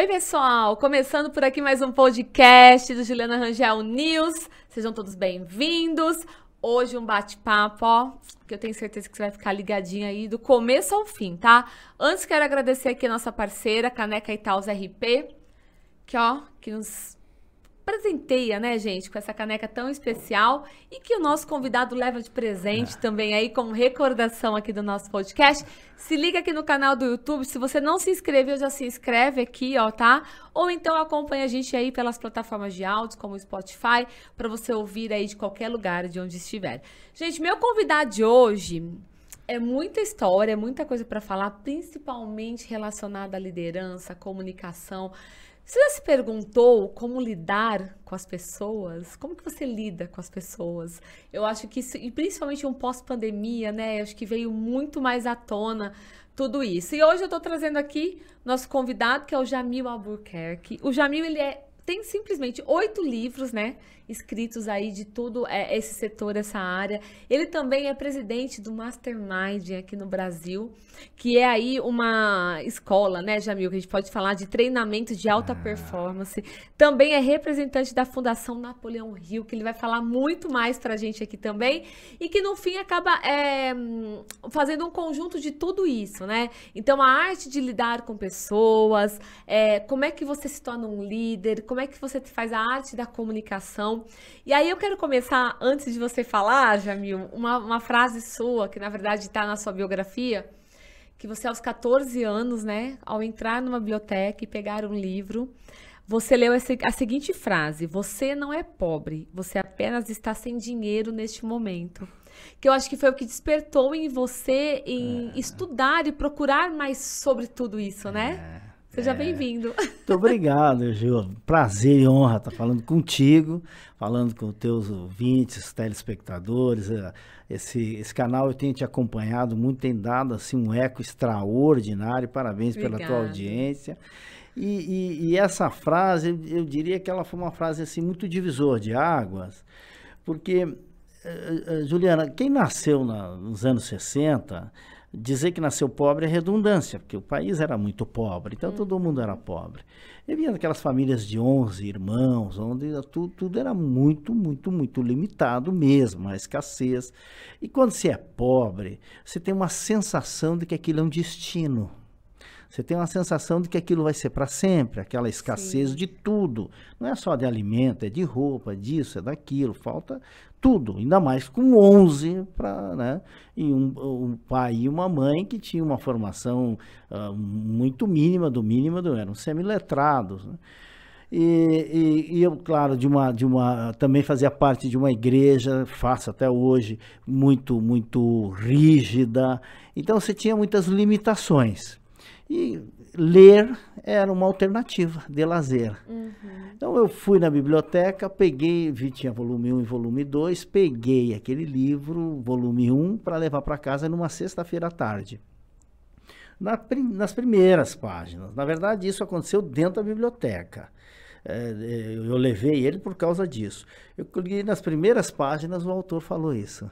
Oi, pessoal! Começando por aqui mais um podcast do Juliana Rangel News. Sejam todos bem-vindos. Hoje um bate-papo, ó, que eu tenho certeza que você vai ficar ligadinho aí do começo ao fim, tá? Antes quero agradecer aqui a nossa parceira, Caneca Itaús RP, que nos presenteia, né, gente, com essa caneca tão especial e que o nosso convidado leva de presente também aí como recordação aqui do nosso podcast. Se liga aqui no canal do YouTube, se você não se inscreveu, já se inscreve aqui, ó, tá? Ou então acompanha a gente aí pelas plataformas de áudio, como o Spotify, para você ouvir aí de qualquer lugar, de onde estiver. Gente, meu convidado de hoje é muita história, é muita coisa para falar, principalmente relacionada à liderança, à comunicação. Você já se perguntou como lidar com as pessoas? Como que você lida com as pessoas? Eu acho que isso, e principalmente um pós-pandemia, né? Eu acho que veio muito mais à tona tudo isso. E hoje eu tô trazendo aqui nosso convidado, que é o Jamil Albuquerque. O Jamil, tem simplesmente 8 livros, né? Escritos aí de tudo esse setor, essa área. Ele também é presidente do Mastermind aqui no Brasil, que é aí uma escola, né, Jamil, que a gente pode falar de treinamento de alta performance. Também é representante da Fundação Napoleão Hill, que ele vai falar muito mais pra gente aqui também. E que no fim acaba fazendo um conjunto de tudo isso, né? Então a arte de lidar com pessoas, como é que você se torna um líder, como é que você faz a arte da comunicação. E aí eu quero começar, antes de você falar, Jamil, uma frase sua, que na verdade está na sua biografia, que você aos 14 anos, né, ao entrar numa biblioteca e pegar um livro, você leu a seguinte frase: você não é pobre, você apenas está sem dinheiro neste momento. Que eu acho que foi o que despertou em você em estudar e procurar mais sobre tudo isso, né? Seja bem-vindo. Muito obrigado, Gil. Prazer e honra estar falando contigo, falando com os teus ouvintes, telespectadores. Esse canal eu tenho te acompanhado muito, tem dado assim, um eco extraordinário. Parabéns pela tua audiência. E essa frase, eu diria que ela foi uma frase assim, muito divisor de águas, porque, Juliana, quem nasceu nos anos 60... dizer que nasceu pobre é redundância, porque o país era muito pobre, então todo mundo era pobre. Eu via aquelas famílias de 11 irmãos, onde tudo era muito, muito, muito limitado mesmo, a escassez. E quando você é pobre, você tem uma sensação de que aquilo é um destino. Você tem uma sensação de que aquilo vai ser para sempre, aquela escassez de tudo. Não é só de alimento, é de roupa, é disso, é daquilo, falta tudo. Ainda mais com 11, né? E um pai e uma mãe que tinham uma formação muito mínima, eram semiletrados, né? E eu, claro, também fazia parte de uma igreja, faço até hoje, muito, muito rígida. Então você tinha muitas limitações. E ler era uma alternativa de lazer. Então eu fui na biblioteca, tinha volume 1 e volume 2, peguei aquele livro, volume 1, para levar para casa numa sexta-feira à tarde. Nas primeiras páginas. Na verdade, isso aconteceu dentro da biblioteca. Eu levei ele por causa disso. Eu li nas primeiras páginas, o autor falou isso.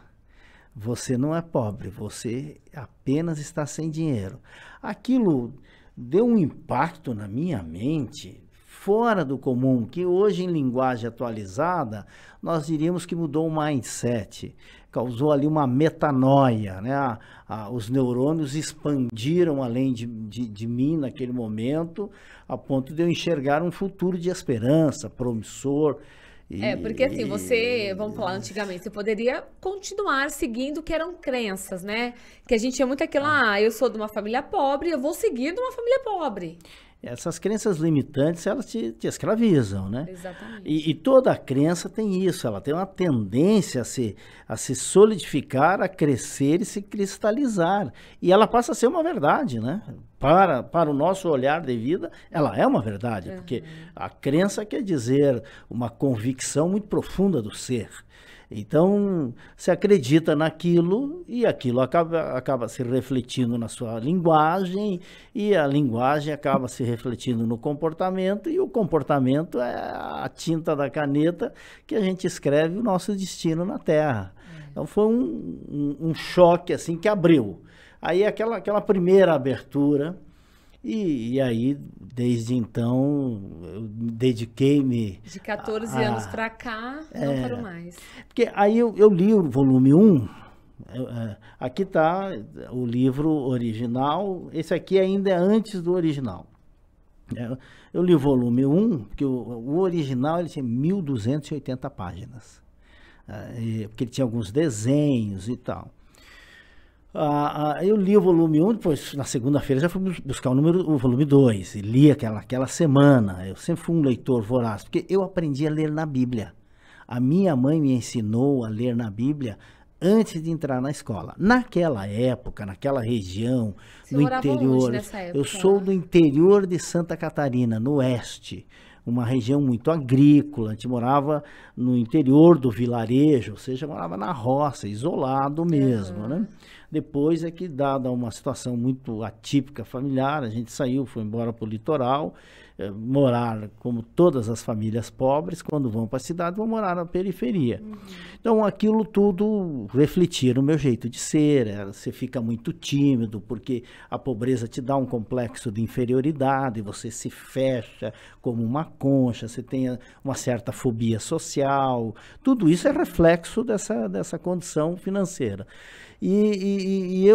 Você não é pobre, você apenas está sem dinheiro. Aquilo deu um impacto na minha mente fora do comum, que hoje em linguagem atualizada, nós diríamos que mudou o mindset, causou ali uma metanoia, né? Os neurônios expandiram além de mim naquele momento, a ponto de eu enxergar um futuro de esperança, promissor. Porque assim, vamos falar, antigamente, você poderia continuar seguindo o que eram crenças, né? Que a gente tinha muito aquilo, eu sou de uma família pobre, eu vou seguir de uma família pobre. Essas crenças limitantes, elas te escravizam, né? Exatamente. E toda crença tem isso, ela tem uma tendência a se solidificar, a crescer e se cristalizar. E ela passa a ser uma verdade, né? Para o nosso olhar de vida, ela é uma verdade, porque a crença quer dizer uma convicção muito profunda do ser. Então, você acredita naquilo e aquilo acaba se refletindo na sua linguagem e a linguagem acaba se refletindo no comportamento e o comportamento é a tinta da caneta que a gente escreve o nosso destino na Terra. Então, foi um choque assim que abriu. Aí aquela primeira abertura E aí, desde então, eu dediquei-me... De 14 anos para cá, não parou mais. Porque aí eu li o volume 1, aqui está o livro original, esse aqui ainda é antes do original. Eu li o volume 1, porque o original ele tinha 1.280 páginas, porque ele tinha alguns desenhos e tal. Eu li o volume 1, depois na segunda-feira já fui buscar o volume 2, e li aquela semana. Eu sempre fui um leitor voraz, porque eu aprendi a ler na Bíblia. A minha mãe me ensinou a ler na Bíblia antes de entrar na escola. Naquela época, naquela região, no interior, eu sou do interior de Santa Catarina, no oeste, uma região muito agrícola. A gente morava no interior do vilarejo, ou seja, morava na roça, isolado mesmo, né? Depois é que, dada uma situação muito atípica familiar, a gente saiu, foi embora para o litoral, morar como todas as famílias pobres, quando vão para a cidade, vão morar na periferia. Então, aquilo tudo refletia no meu jeito de ser. Você fica muito tímido, porque a pobreza te dá um complexo de inferioridade, você se fecha como uma concha, você tem uma certa fobia social. Tudo isso é reflexo dessa condição financeira. E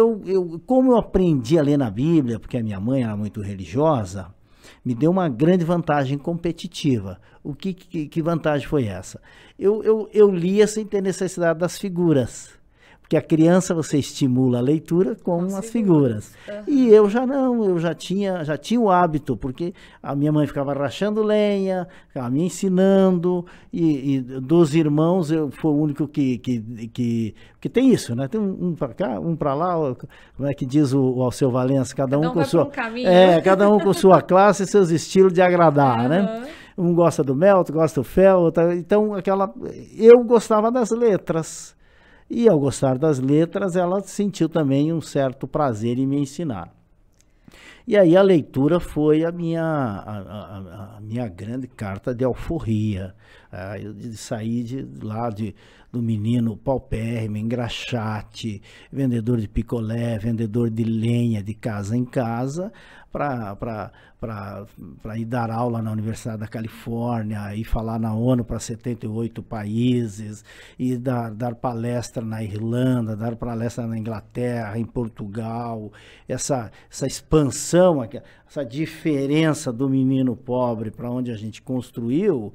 como eu aprendi a ler na Bíblia, porque a minha mãe era muito religiosa, me deu uma grande vantagem competitiva. Que vantagem foi essa? Eu lia sem ter necessidade das figuras. Porque a criança você estimula a leitura com as figuras. E eu já não, eu já tinha o hábito, porque a minha mãe ficava rachando lenha, ficava me ensinando, e dos irmãos eu fui o único que tem isso, né? Tem um para cá, um para lá, como é que diz o Alceu Valença, cada um com sua... cada um com sua classe e seus estilos de agradar, né? Um gosta do mel, outro gosta do fel, então eu gostava das letras. E ao gostar das letras, ela sentiu também um certo prazer em me ensinar. E aí a leitura foi a minha grande carta de alforria. Eu saí lá do menino paupérrimo, engraxate, vendedor de picolé, vendedor de lenha de casa em casa, para ir dar aula na Universidade da Califórnia, ir falar na ONU para 78 países, e dar palestra na Irlanda, dar palestra na Inglaterra, em Portugal. Essa expansão, essa diferença do menino pobre para onde a gente construiu,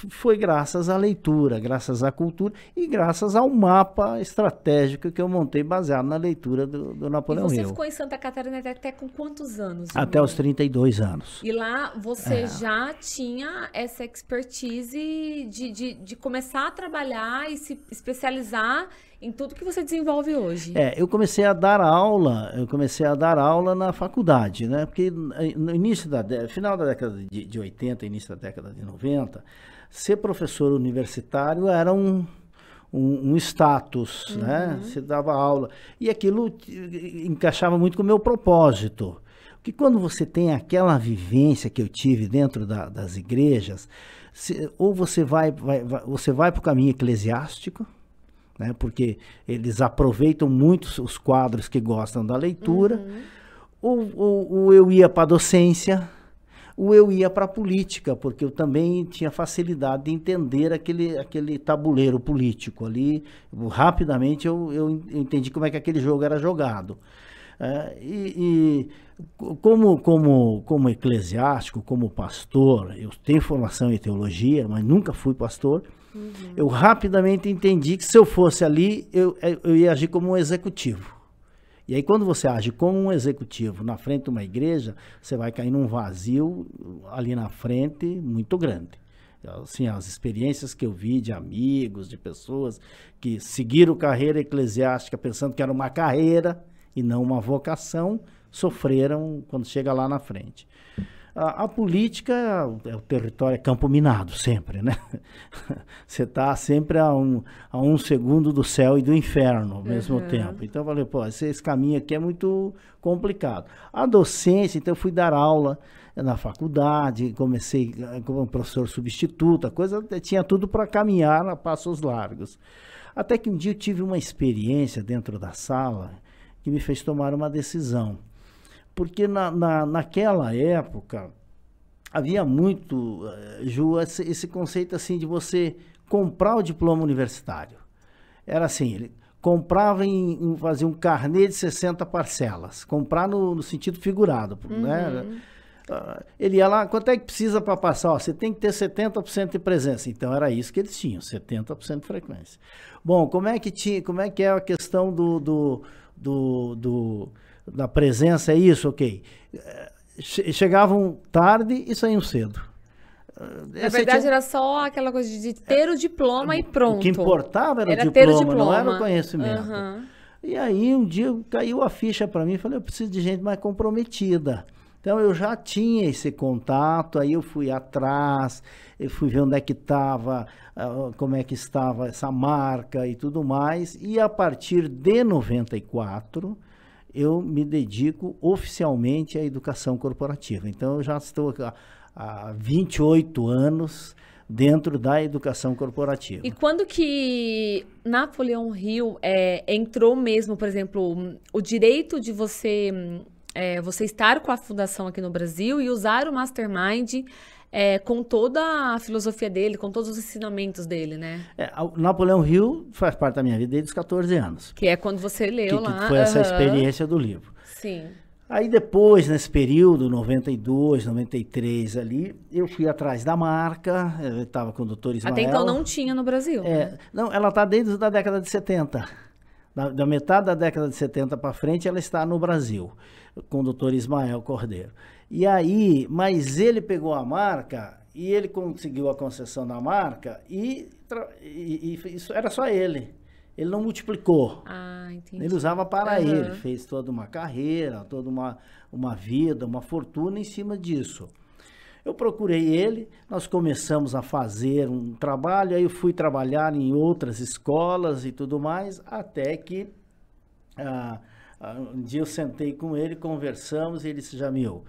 foi graças à leitura, graças à cultura e graças ao mapa estratégico que eu montei baseado na leitura do Napoleão Hill. E você ficou em Santa Catarina até com quantos anos? Até os 32 anos. E lá você já tinha essa expertise de começar a trabalhar e se especializar em tudo que você desenvolve hoje. Eu comecei a dar aula na faculdade, né? Porque no início final da década de 80, início da década de 90, ser professor universitário era um status, né? Você dava aula. E aquilo encaixava muito com o meu propósito. Porque quando você tem aquela vivência que eu tive dentro das igrejas, ou você vai para o caminho eclesiástico, né? Porque eles aproveitam muito os quadros que gostam da leitura, ou eu ia para a docência, ou eu ia para a política, porque eu também tinha facilidade de entender aquele tabuleiro político ali. Rapidamente eu entendi como é que aquele jogo era jogado. Como eclesiástico, como pastor, eu tenho formação em teologia, mas nunca fui pastor. Eu rapidamente entendi que se eu fosse ali, eu ia agir como um executivo. E aí quando você age como um executivo na frente de uma igreja, você vai cair num vazio ali na frente muito grande. Assim, as experiências que eu vi de amigos, de pessoas que seguiram carreira eclesiástica pensando que era uma carreira e não uma vocação, sofreram quando chega lá na frente. A política, o território é campo minado sempre, né? Você está sempre a um segundo do céu e do inferno ao mesmo tempo. Então eu falei, esse caminho aqui é muito complicado. A docência, então eu fui dar aula na faculdade, comecei como professor substituto, a coisa tinha tudo para caminhar a passos largos. Até que um dia eu tive uma experiência dentro da sala que me fez tomar uma decisão. Porque naquela época havia muito, Ju, esse conceito assim de você comprar o diploma universitário. Era assim, ele comprava fazia um carnê de 60 parcelas, comprar no sentido figurado, né? Ele ia lá, quanto é que precisa para passar? Ó, você tem que ter 70% de presença. Então era isso que eles tinham, 70% de frequência. Bom, como é que é a questão da presença? É isso, ok. Chegavam tarde e saíam cedo. Na verdade, era só aquela coisa de ter o diploma e pronto. O que importava era o ter o diploma, não era o conhecimento. Uhum. E aí, um dia, caiu a ficha para mim e falei, eu preciso de gente mais comprometida. Então, eu já tinha esse contato, aí eu fui atrás, eu fui ver onde é que estava, como é que estava essa marca e tudo mais. E a partir de 94, eu me dedico oficialmente à educação corporativa. Então, eu já estou há 28 anos dentro da educação corporativa. E quando que Napoleão Hill entrou mesmo, por exemplo, o direito de você estar com a fundação aqui no Brasil e usar o Mastermind com toda a filosofia dele, com todos os ensinamentos dele, né? O Napoleão Hill faz parte da minha vida desde os 14 anos. Que é quando você leu lá. Que foi essa experiência do livro. Sim. Aí depois, nesse período, 92, 93 ali, eu fui atrás da marca, eu estava com o Dr. Ismael. Até então não tinha no Brasil. Não, ela está desde a década de 70. Da metade da década de 70 para frente, ela está no Brasil, com o Dr. Ismael Cordeiro. E aí, mas ele pegou a marca e ele conseguiu a concessão da marca e isso era só ele. Ele não multiplicou. Ah, entendi. Ele usava para ele, fez toda uma carreira, toda uma vida, uma fortuna em cima disso. Eu procurei ele, nós começamos a fazer um trabalho, aí eu fui trabalhar em outras escolas e tudo mais, até que um dia eu sentei com ele, conversamos, e ele disse, Jamil,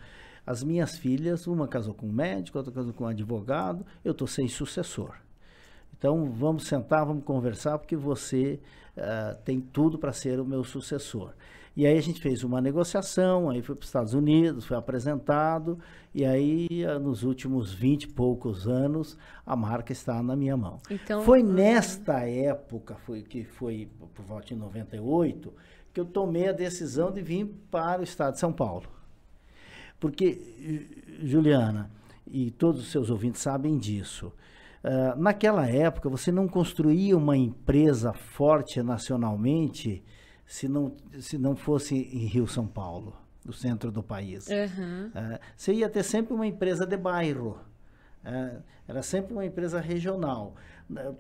as minhas filhas, uma casou com um médico, outra casou com um advogado, eu estou sem sucessor. Então, vamos sentar, vamos conversar, porque você tem tudo para ser o meu sucessor. E aí a gente fez uma negociação, aí foi para os Estados Unidos, foi apresentado, e aí nos últimos 20 e poucos anos, a marca está na minha mão. Então, foi nesta época, que foi por volta de 98, que eu tomei a decisão de vir para o estado de São Paulo. Porque, Juliana, e todos os seus ouvintes sabem disso, naquela época, você não construía uma empresa forte nacionalmente se não fosse em Rio, São Paulo, no centro do país. Uhum. Você ia ter sempre uma empresa de bairro, era sempre uma empresa regional.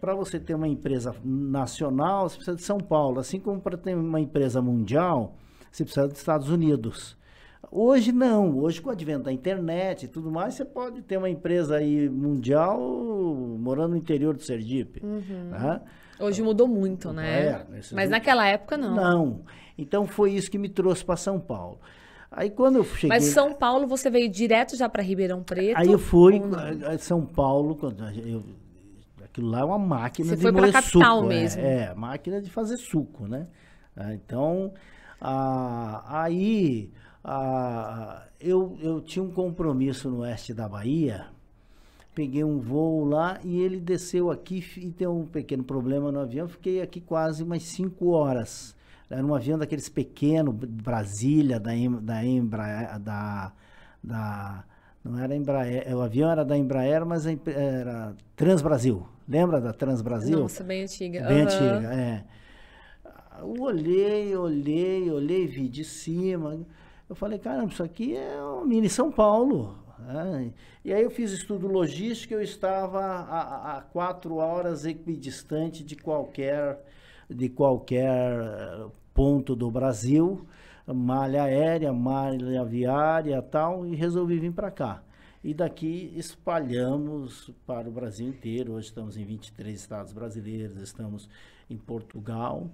Para você ter uma empresa nacional, você precisa de São Paulo. Assim como para ter uma empresa mundial, você precisa dos Estados Unidos. Hoje não, hoje com o advento da internet e tudo mais, você pode ter uma empresa aí mundial morando no interior do Sergipe. Uhum. Né? Hoje mudou muito, né? Mas naquela época não. Não, então foi isso que me trouxe para São Paulo. Aí quando eu cheguei... Mas São Paulo você veio direto já para Ribeirão Preto? Aí eu fui a São Paulo, aquilo lá é uma máquina de moer suco. Você foi para a capital mesmo? Máquina de fazer suco, né? Então, aí... eu tinha um compromisso no oeste da Bahia, peguei um voo lá e ele desceu aqui e deu um pequeno problema no avião, fiquei aqui quase umas 5 horas. Era um avião daqueles pequenos, Brasília, da Embraer, não era Embraer, o avião era da Embraer, mas era Transbrasil. Lembra da Transbrasil? Nossa, bem antiga. Bem antiga, Eu olhei, vi de cima. Eu falei, caramba, isso aqui é uma mini São Paulo. E aí eu fiz estudo logístico, eu estava a 4 horas equidistante de qualquer ponto do Brasil, malha aérea, malha viária e tal, e resolvi vir para cá. E daqui espalhamos para o Brasil inteiro. Hoje estamos em 23 estados brasileiros, estamos em Portugal.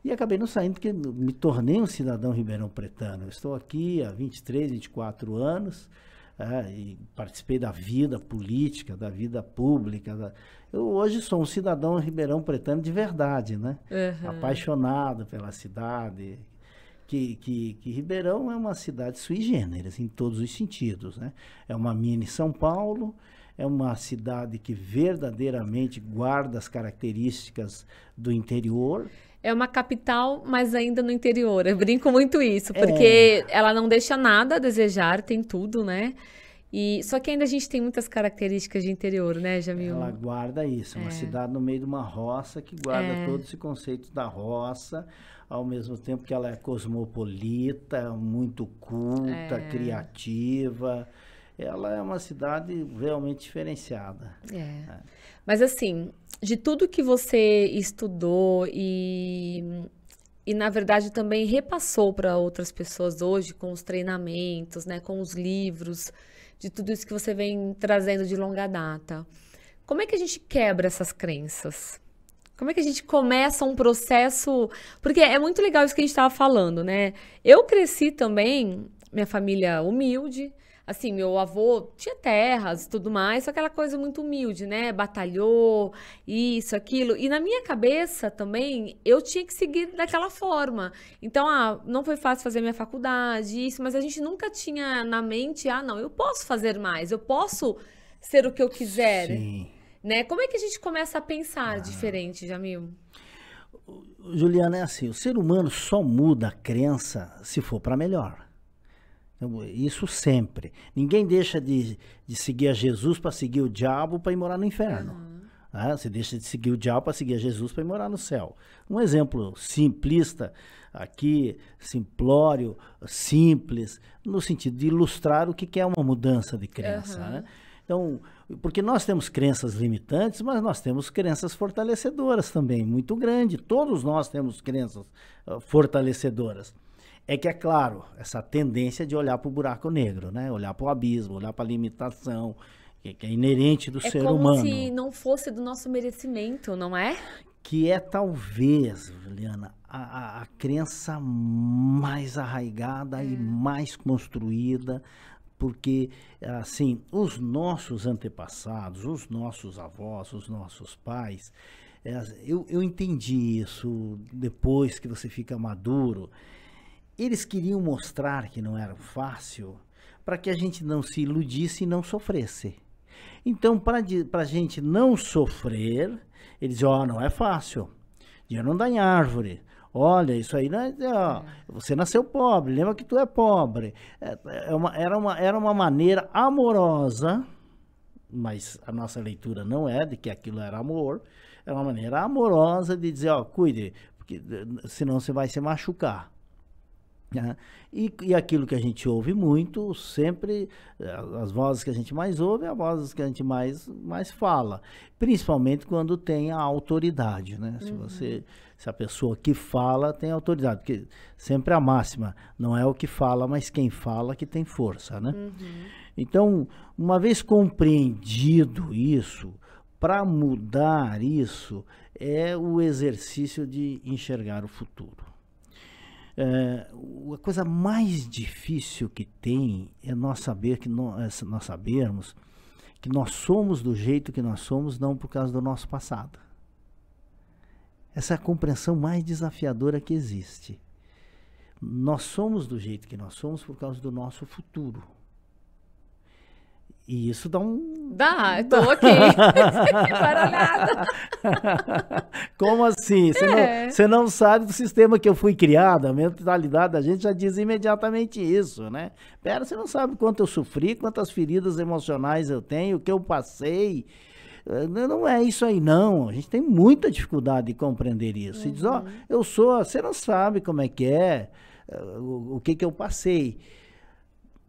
E acabei não saindo porque me tornei um cidadão ribeirão-pretano. Eu estou aqui há 23, 24 anos e participei da vida política, da vida pública. Eu hoje sou um cidadão ribeirão-pretano de verdade, né? Uhum. Apaixonado pela cidade, que Ribeirão é uma cidade sui generis, em todos os sentidos, né? É uma mini São Paulo, é uma cidade que verdadeiramente guarda as características do interior. É uma capital, mas ainda no interior. Eu brinco muito isso, porque ela não deixa nada a desejar, tem tudo, né? Só que ainda a gente tem muitas características de interior, né, Jamil? Ela guarda isso, é uma cidade no meio de uma roça que guarda todo esse conceito da roça, ao mesmo tempo que ela é cosmopolita, muito culta, criativa. Ela é uma cidade realmente diferenciada. Mas assim, de tudo que você estudou e na verdade também repassou para outras pessoas hoje com os treinamentos, né, com os livros, de tudo isso que você vem trazendo de longa data. Como é que a gente quebra essas crenças? Como é que a gente começa um processo? Porque é muito legal isso que a gente estava falando, né? Eu cresci também, minha família humilde, assim, meu avô tinha terras e tudo mais, só aquela coisa muito humilde, né? Batalhou, isso, aquilo. E na minha cabeça também, eu tinha que seguir daquela forma. Então, não foi fácil fazer minha faculdade, isso, mas a gente nunca tinha na mente, não, eu posso fazer mais, eu posso ser o que eu quiser. Sim. Né? Como é que a gente começa a pensar diferente, Jamil? Juliana, é assim, o ser humano só muda a crença se for para melhor. Isso sempre. Ninguém deixa de seguir a Jesus para seguir o diabo para ir morar no inferno. Você deixa de seguir o diabo para seguir a Jesus para ir morar no céu. Um exemplo simplista aqui, simplório, simples, no sentido de ilustrar o que é uma mudança de crença, né? Então, porque nós temos crenças limitantes, mas nós temos crenças fortalecedoras também, muito grande. Todos nós temos crenças fortalecedoras. É que, é claro, essa tendência de olhar para o buraco negro, né? Olhar para o abismo, olhar para a limitação, que é inerente do ser humano. É como se não fosse do nosso merecimento, não é? Que é talvez, Juliana, a crença mais arraigada e mais construída, porque, assim, os nossos antepassados, os nossos avós, os nossos pais, eu entendi isso depois que você fica maduro. Eles queriam mostrar que não era fácil para que a gente não se iludisse e não sofresse. Então, para a gente não sofrer, eles diziam, não é fácil, dinheiro não dá em árvore. Olha, isso aí não é, você nasceu pobre, lembra que tu é pobre. Era uma maneira amorosa, mas a nossa leitura não é de que aquilo era amor, era uma maneira amorosa de dizer, cuide, porque senão você vai se machucar. Né? E aquilo que a gente ouve muito, sempre, as vozes que a gente mais ouve, as vozes que a gente mais fala, principalmente quando tem a autoridade, né? Se a pessoa que fala tem autoridade, porque sempre a máxima, não é o que fala, mas quem fala que tem força, né? Então, uma vez compreendido isso, para mudar isso, é o exercício de enxergar o futuro. A coisa mais difícil que tem é nós sabermos que nós somos do jeito que nós somos, não por causa do nosso passado. Essa é a compreensão mais desafiadora que existe. Nós somos do jeito que nós somos por causa do nosso futuro. E isso dá Dá, eu tô aqui. Baralhada. Como assim? Você não sabe do sistema que eu fui criado, a mentalidade da gente já diz imediatamente isso, né? Você não sabe quanto eu sofri, quantas feridas emocionais eu tenho, o que eu passei. Não é isso aí, não. A gente tem muita dificuldade de compreender isso. E diz, você não sabe como é que é, o que eu passei.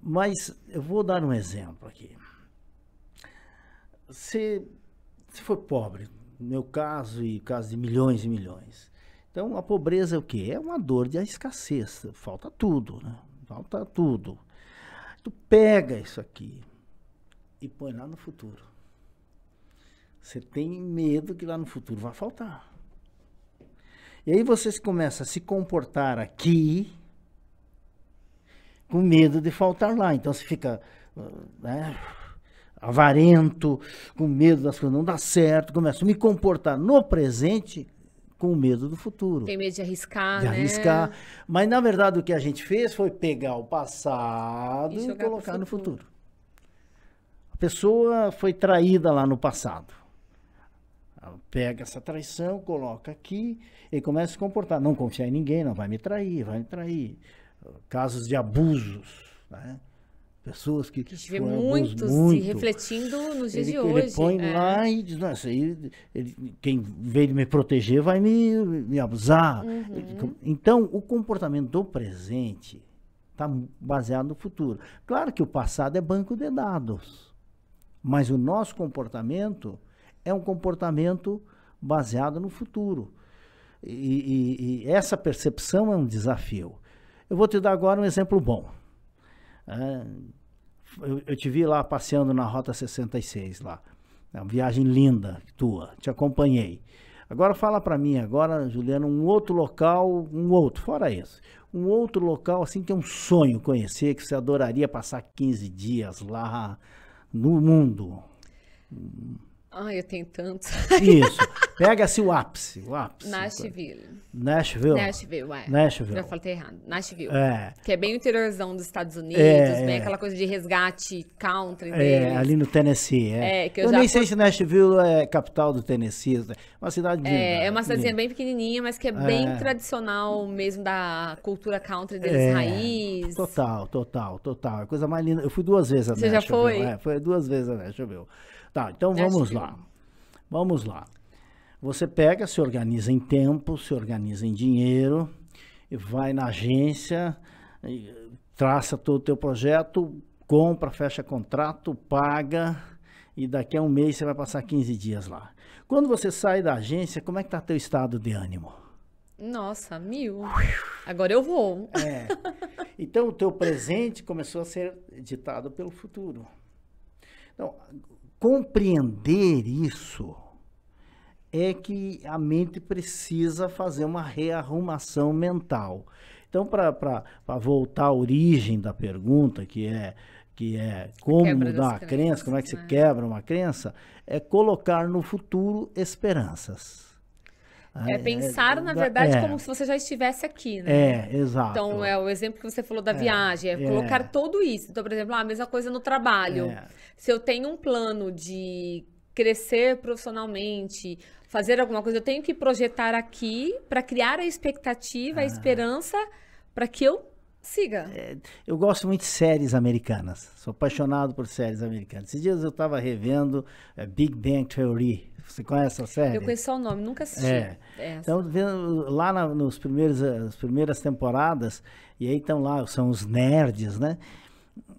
Mas eu vou dar um exemplo aqui. Se for pobre, no meu caso e caso de milhões e milhões. Então, a pobreza é o quê? É uma dor de escassez. Falta tudo, né? Falta tudo. Tu pega isso aqui e põe lá no futuro. Você tem medo que lá no futuro vai faltar. E aí você começa a se comportar aqui com medo de faltar lá. Então, você fica, né, avarento, com medo das coisas não dar certo, começa a me comportar no presente com medo do futuro. Tem medo de arriscar, De né? arriscar. Mas, na verdade, o que a gente fez foi pegar o passado E e jogar colocar pro no futuro. futuro. A pessoa foi traída lá no passado. Ela pega essa traição, coloca aqui e começa a se comportar. Não confiar em ninguém, não vai me trair, vai me trair. Casos de abusos, né? Pessoas que A gente vê foi abuso muitos se muito. refletindo nos dias de Ele hoje. põe lá e diz, nossa, quem veio me proteger vai me abusar. Então, o comportamento do presente está baseado no futuro. Claro que o passado é banco de dados, mas o nosso comportamento é um comportamento baseado no futuro. E essa percepção é um desafio. Eu vou te dar agora um exemplo bom. Eu te vi lá passeando na Rota 66 lá. É uma viagem linda tua, te acompanhei. Agora fala para mim, agora, Juliana, um outro local, fora esse. Um outro local assim que é um sonho conhecer, que você adoraria passar 15 dias lá no mundo. Ai, eu tenho tantos. Isso. Pega-se o ápice. Nashville. Nashville? É. Nashville. Já falei errado. Nashville. É. Que é bem o interiorzão dos Estados Unidos, bem aquela coisa de resgate country deles. Ali no Tennessee. Que eu nem sei se Nashville é capital do Tennessee. Uma cidade linda. É uma cidadezinha bem pequenininha, mas que é bem tradicional mesmo da cultura country deles, raiz. Total. A coisa mais linda. Eu fui 2 vezes a Nashville. Você já foi? Foi 2 vezes a Nashville. Tá, então vamos lá. Você pega, se organiza em tempo, se organiza em dinheiro, e vai na agência, traça todo o teu projeto, compra, fecha contrato, paga, e daqui a um mês você vai passar 15 dias lá. Quando você sai da agência, como é que está teu estado de ânimo? Nossa, 1000. Agora eu vou. Então o teu presente começou a ser ditado pelo futuro. Então, compreender isso é que a mente precisa fazer uma rearrumação mental. Então, para voltar à origem da pergunta, que é como mudar a crença, como é que se quebra uma crença, é colocar no futuro esperanças. É pensar, na verdade, como se você já estivesse aqui, né? Exato. Então, é o exemplo que você falou da viagem, colocar tudo isso. Então, por exemplo, a mesma coisa no trabalho. Se eu tenho um plano de crescer profissionalmente, fazer alguma coisa, eu tenho que projetar aqui para criar a expectativa, a esperança, para que eu siga. Eu gosto muito de séries americanas. Sou apaixonado por séries americanas. Esses dias eu estava revendo Big Bang Theory. Você conhece essa série? Eu conheço só o nome, nunca assisti. Então, vendo lá as primeiras temporadas, e aí estão lá, são os nerds, né?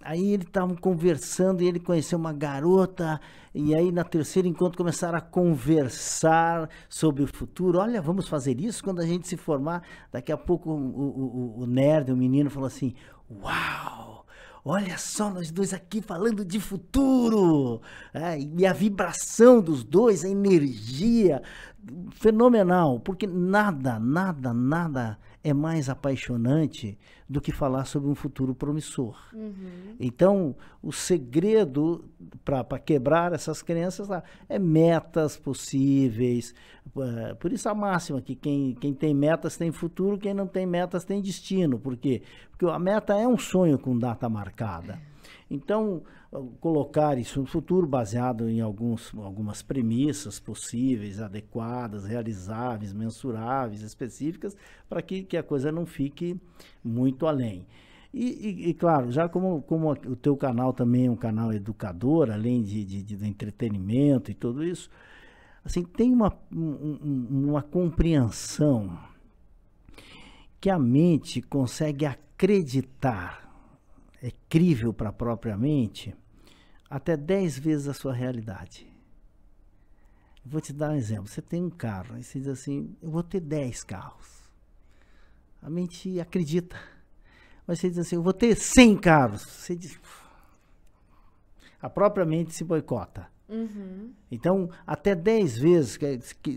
Aí eles estavam conversando e ele conheceu uma garota, e aí na terceiro encontro começaram a conversar sobre o futuro. Olha, vamos fazer isso quando a gente se formar. Daqui a pouco o nerd, o menino, falou assim, uau! Olha só, nós dois aqui falando de futuro, e a vibração dos dois, a energia, fenomenal, porque nada é mais apaixonante do que falar sobre um futuro promissor. Então, o segredo para quebrar essas crenças é metas possíveis. Por isso a máxima que quem tem metas tem futuro, quem não tem metas tem destino. Por quê? Porque a meta é um sonho com data marcada. Então, colocar isso no futuro baseado em algumas premissas possíveis, adequadas, realizáveis, mensuráveis, específicas, para que a coisa não fique muito além. E claro, já como o teu canal também é um canal educador, além de entretenimento e tudo isso, assim, tem uma compreensão que a mente consegue acreditar, é crível para a própria mente, até 10 vezes a sua realidade. Vou te dar um exemplo. Você tem um carro, aí você diz assim, eu vou ter 10 carros. A mente acredita. Mas você diz assim, eu vou ter 100 carros. Você diz, a própria mente se boicota. Então, até 10 vezes,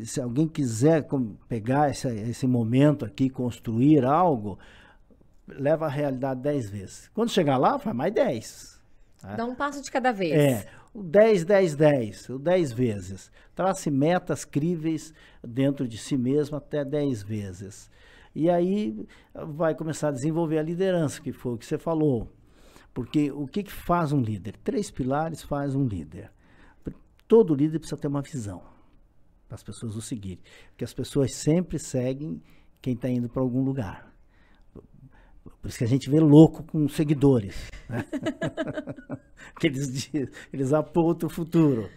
se alguém quiser pegar esse momento aqui, construir algo, leva a realidade 10 vezes. Quando chegar lá, faz mais 10. Né? Dá um passo de cada vez. O 10, 10, 10, o 10 vezes. Trace metas críveis dentro de si mesmo até 10 vezes. E aí vai começar a desenvolver a liderança, que foi o que você falou. Porque o que faz um líder? 3 pilares faz um líder. Todo líder precisa ter uma visão para as pessoas o seguirem. Porque as pessoas sempre seguem quem está indo para algum lugar. Por isso que a gente vê louco com seguidores. Né? Que eles apontam o futuro.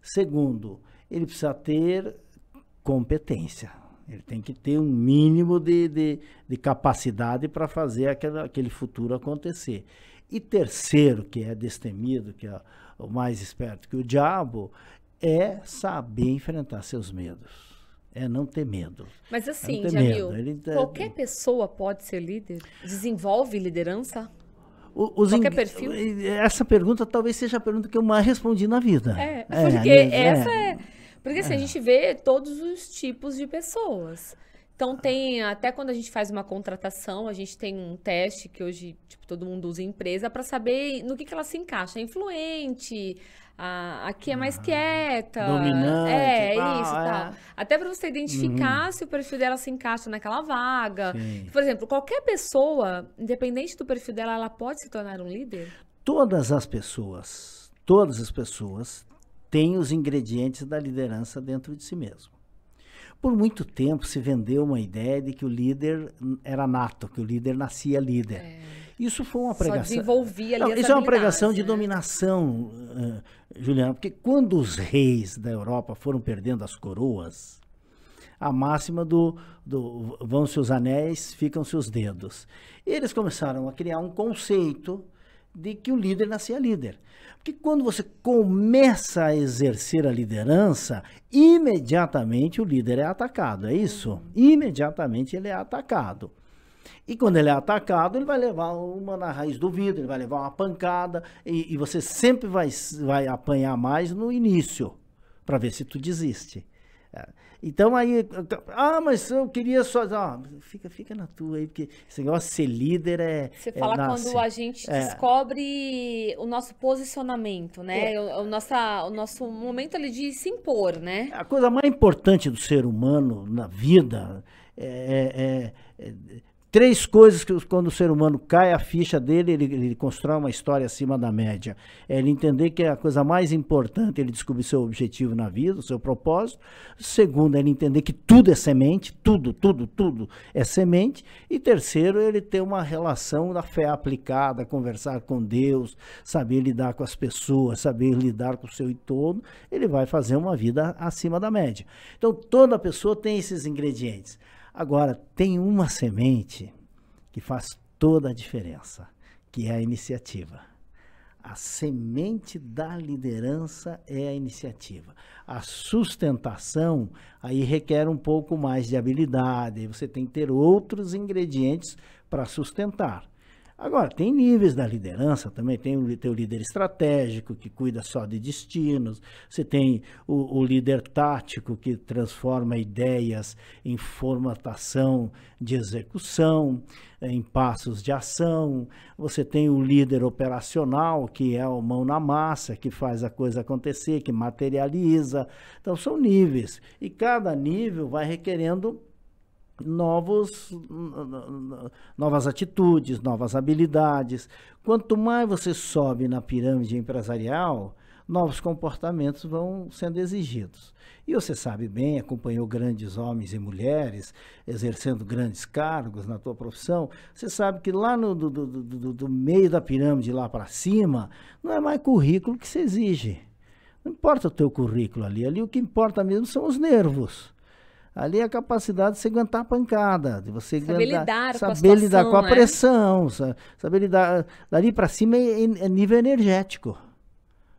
Segundo, ele precisa ter competência. Ele tem que ter um mínimo de capacidade para fazer aquele futuro acontecer. E terceiro, que é destemido, que é o mais esperto que o diabo, é saber enfrentar seus medos. É não ter medo. Mas assim, Jamil, qualquer pessoa pode ser líder? Desenvolve liderança? Qualquer perfil? Essa pergunta talvez seja a pergunta que eu mais respondi na vida. Porque assim, a gente vê todos os tipos de pessoas. Então até quando a gente faz uma contratação, a gente tem um teste que hoje todo mundo usa em empresa para saber no que ela se encaixa. É influente, aqui é mais quieta. Dominante. Tal. Até para você identificar se o perfil dela se encaixa naquela vaga. Sim. Por exemplo, qualquer pessoa, independente do perfil dela, ela pode se tornar um líder? Todas as pessoas têm os ingredientes da liderança dentro de si mesmo. Por muito tempo se vendeu uma ideia de que o líder era nato, que o líder nascia líder. Isso foi uma pregação. Só desenvolvia ali essa isso é uma pregação de dominação, Juliana, porque quando os reis da Europa foram perdendo as coroas, a máxima do vão-se os anéis, ficam-se os dedos. Eles começaram a criar um conceito de que o líder nascia líder. Porque quando você começa a exercer a liderança, imediatamente o líder é atacado, é isso? Imediatamente ele é atacado. E quando ele é atacado, ele vai levar uma na raiz do vidro, ele vai levar uma pancada, e você sempre vai apanhar mais no início, para ver se tu desiste. Então aí, mas eu queria só, fica na tua aí, porque esse negócio de ser líder Você fala quando a gente descobre o nosso posicionamento, né? O nosso momento ali de se impor, né? A coisa mais importante do ser humano na vida três coisas que quando o ser humano cai a ficha dele, ele constrói uma história acima da média. É ele entender que a coisa mais importante é ele descobrir seu objetivo na vida, o seu propósito. Segundo, é ele entender que tudo é semente, tudo é semente. E terceiro, ele ter uma relação da fé aplicada, conversar com Deus, saber lidar com as pessoas, saber lidar com o seu entorno. Ele vai fazer uma vida acima da média. Então, toda pessoa tem esses ingredientes. Agora, tem uma semente que faz toda a diferença, que é a iniciativa. A semente da liderança é a iniciativa. A sustentação aí requer um pouco mais de habilidade, você tem que ter outros ingredientes para sustentar. Agora, tem níveis da liderança também, tem o líder estratégico, que cuida só de destinos, você tem o líder tático, que transforma ideias em formatação de execução, em passos de ação, você tem o líder operacional, que é o mão na massa, que faz a coisa acontecer, que materializa. Então, são níveis, e cada nível vai requerendo novas atitudes, novas habilidades. Quanto mais você sobe na pirâmide empresarial, novos comportamentos vão sendo exigidos. E você sabe bem, acompanhou grandes homens e mulheres exercendo grandes cargos na tua profissão, você sabe que lá do meio da pirâmide, lá para cima, não é mais currículo que se exige. Não importa o teu currículo ali o que importa mesmo são os nervos. Ali é a capacidade de você aguentar a pancada, de você saber lidar com a pressão, saber lidar. Dali para cima é nível energético.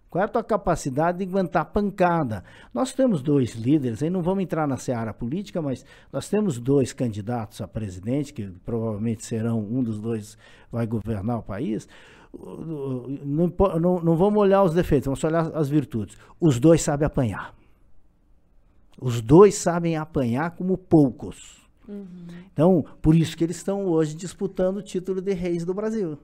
Qual é a tua capacidade de aguentar a pancada? Nós temos 2 líderes, aí não vamos entrar na seara política, mas nós temos 2 candidatos a presidente, que provavelmente serão, um dos 2 vai governar o país. Não vamos olhar os defeitos, vamos olhar as virtudes. Os 2 sabem apanhar. Os 2 sabem apanhar como poucos. Então, por isso que eles estão hoje disputando o título de reis do Brasil.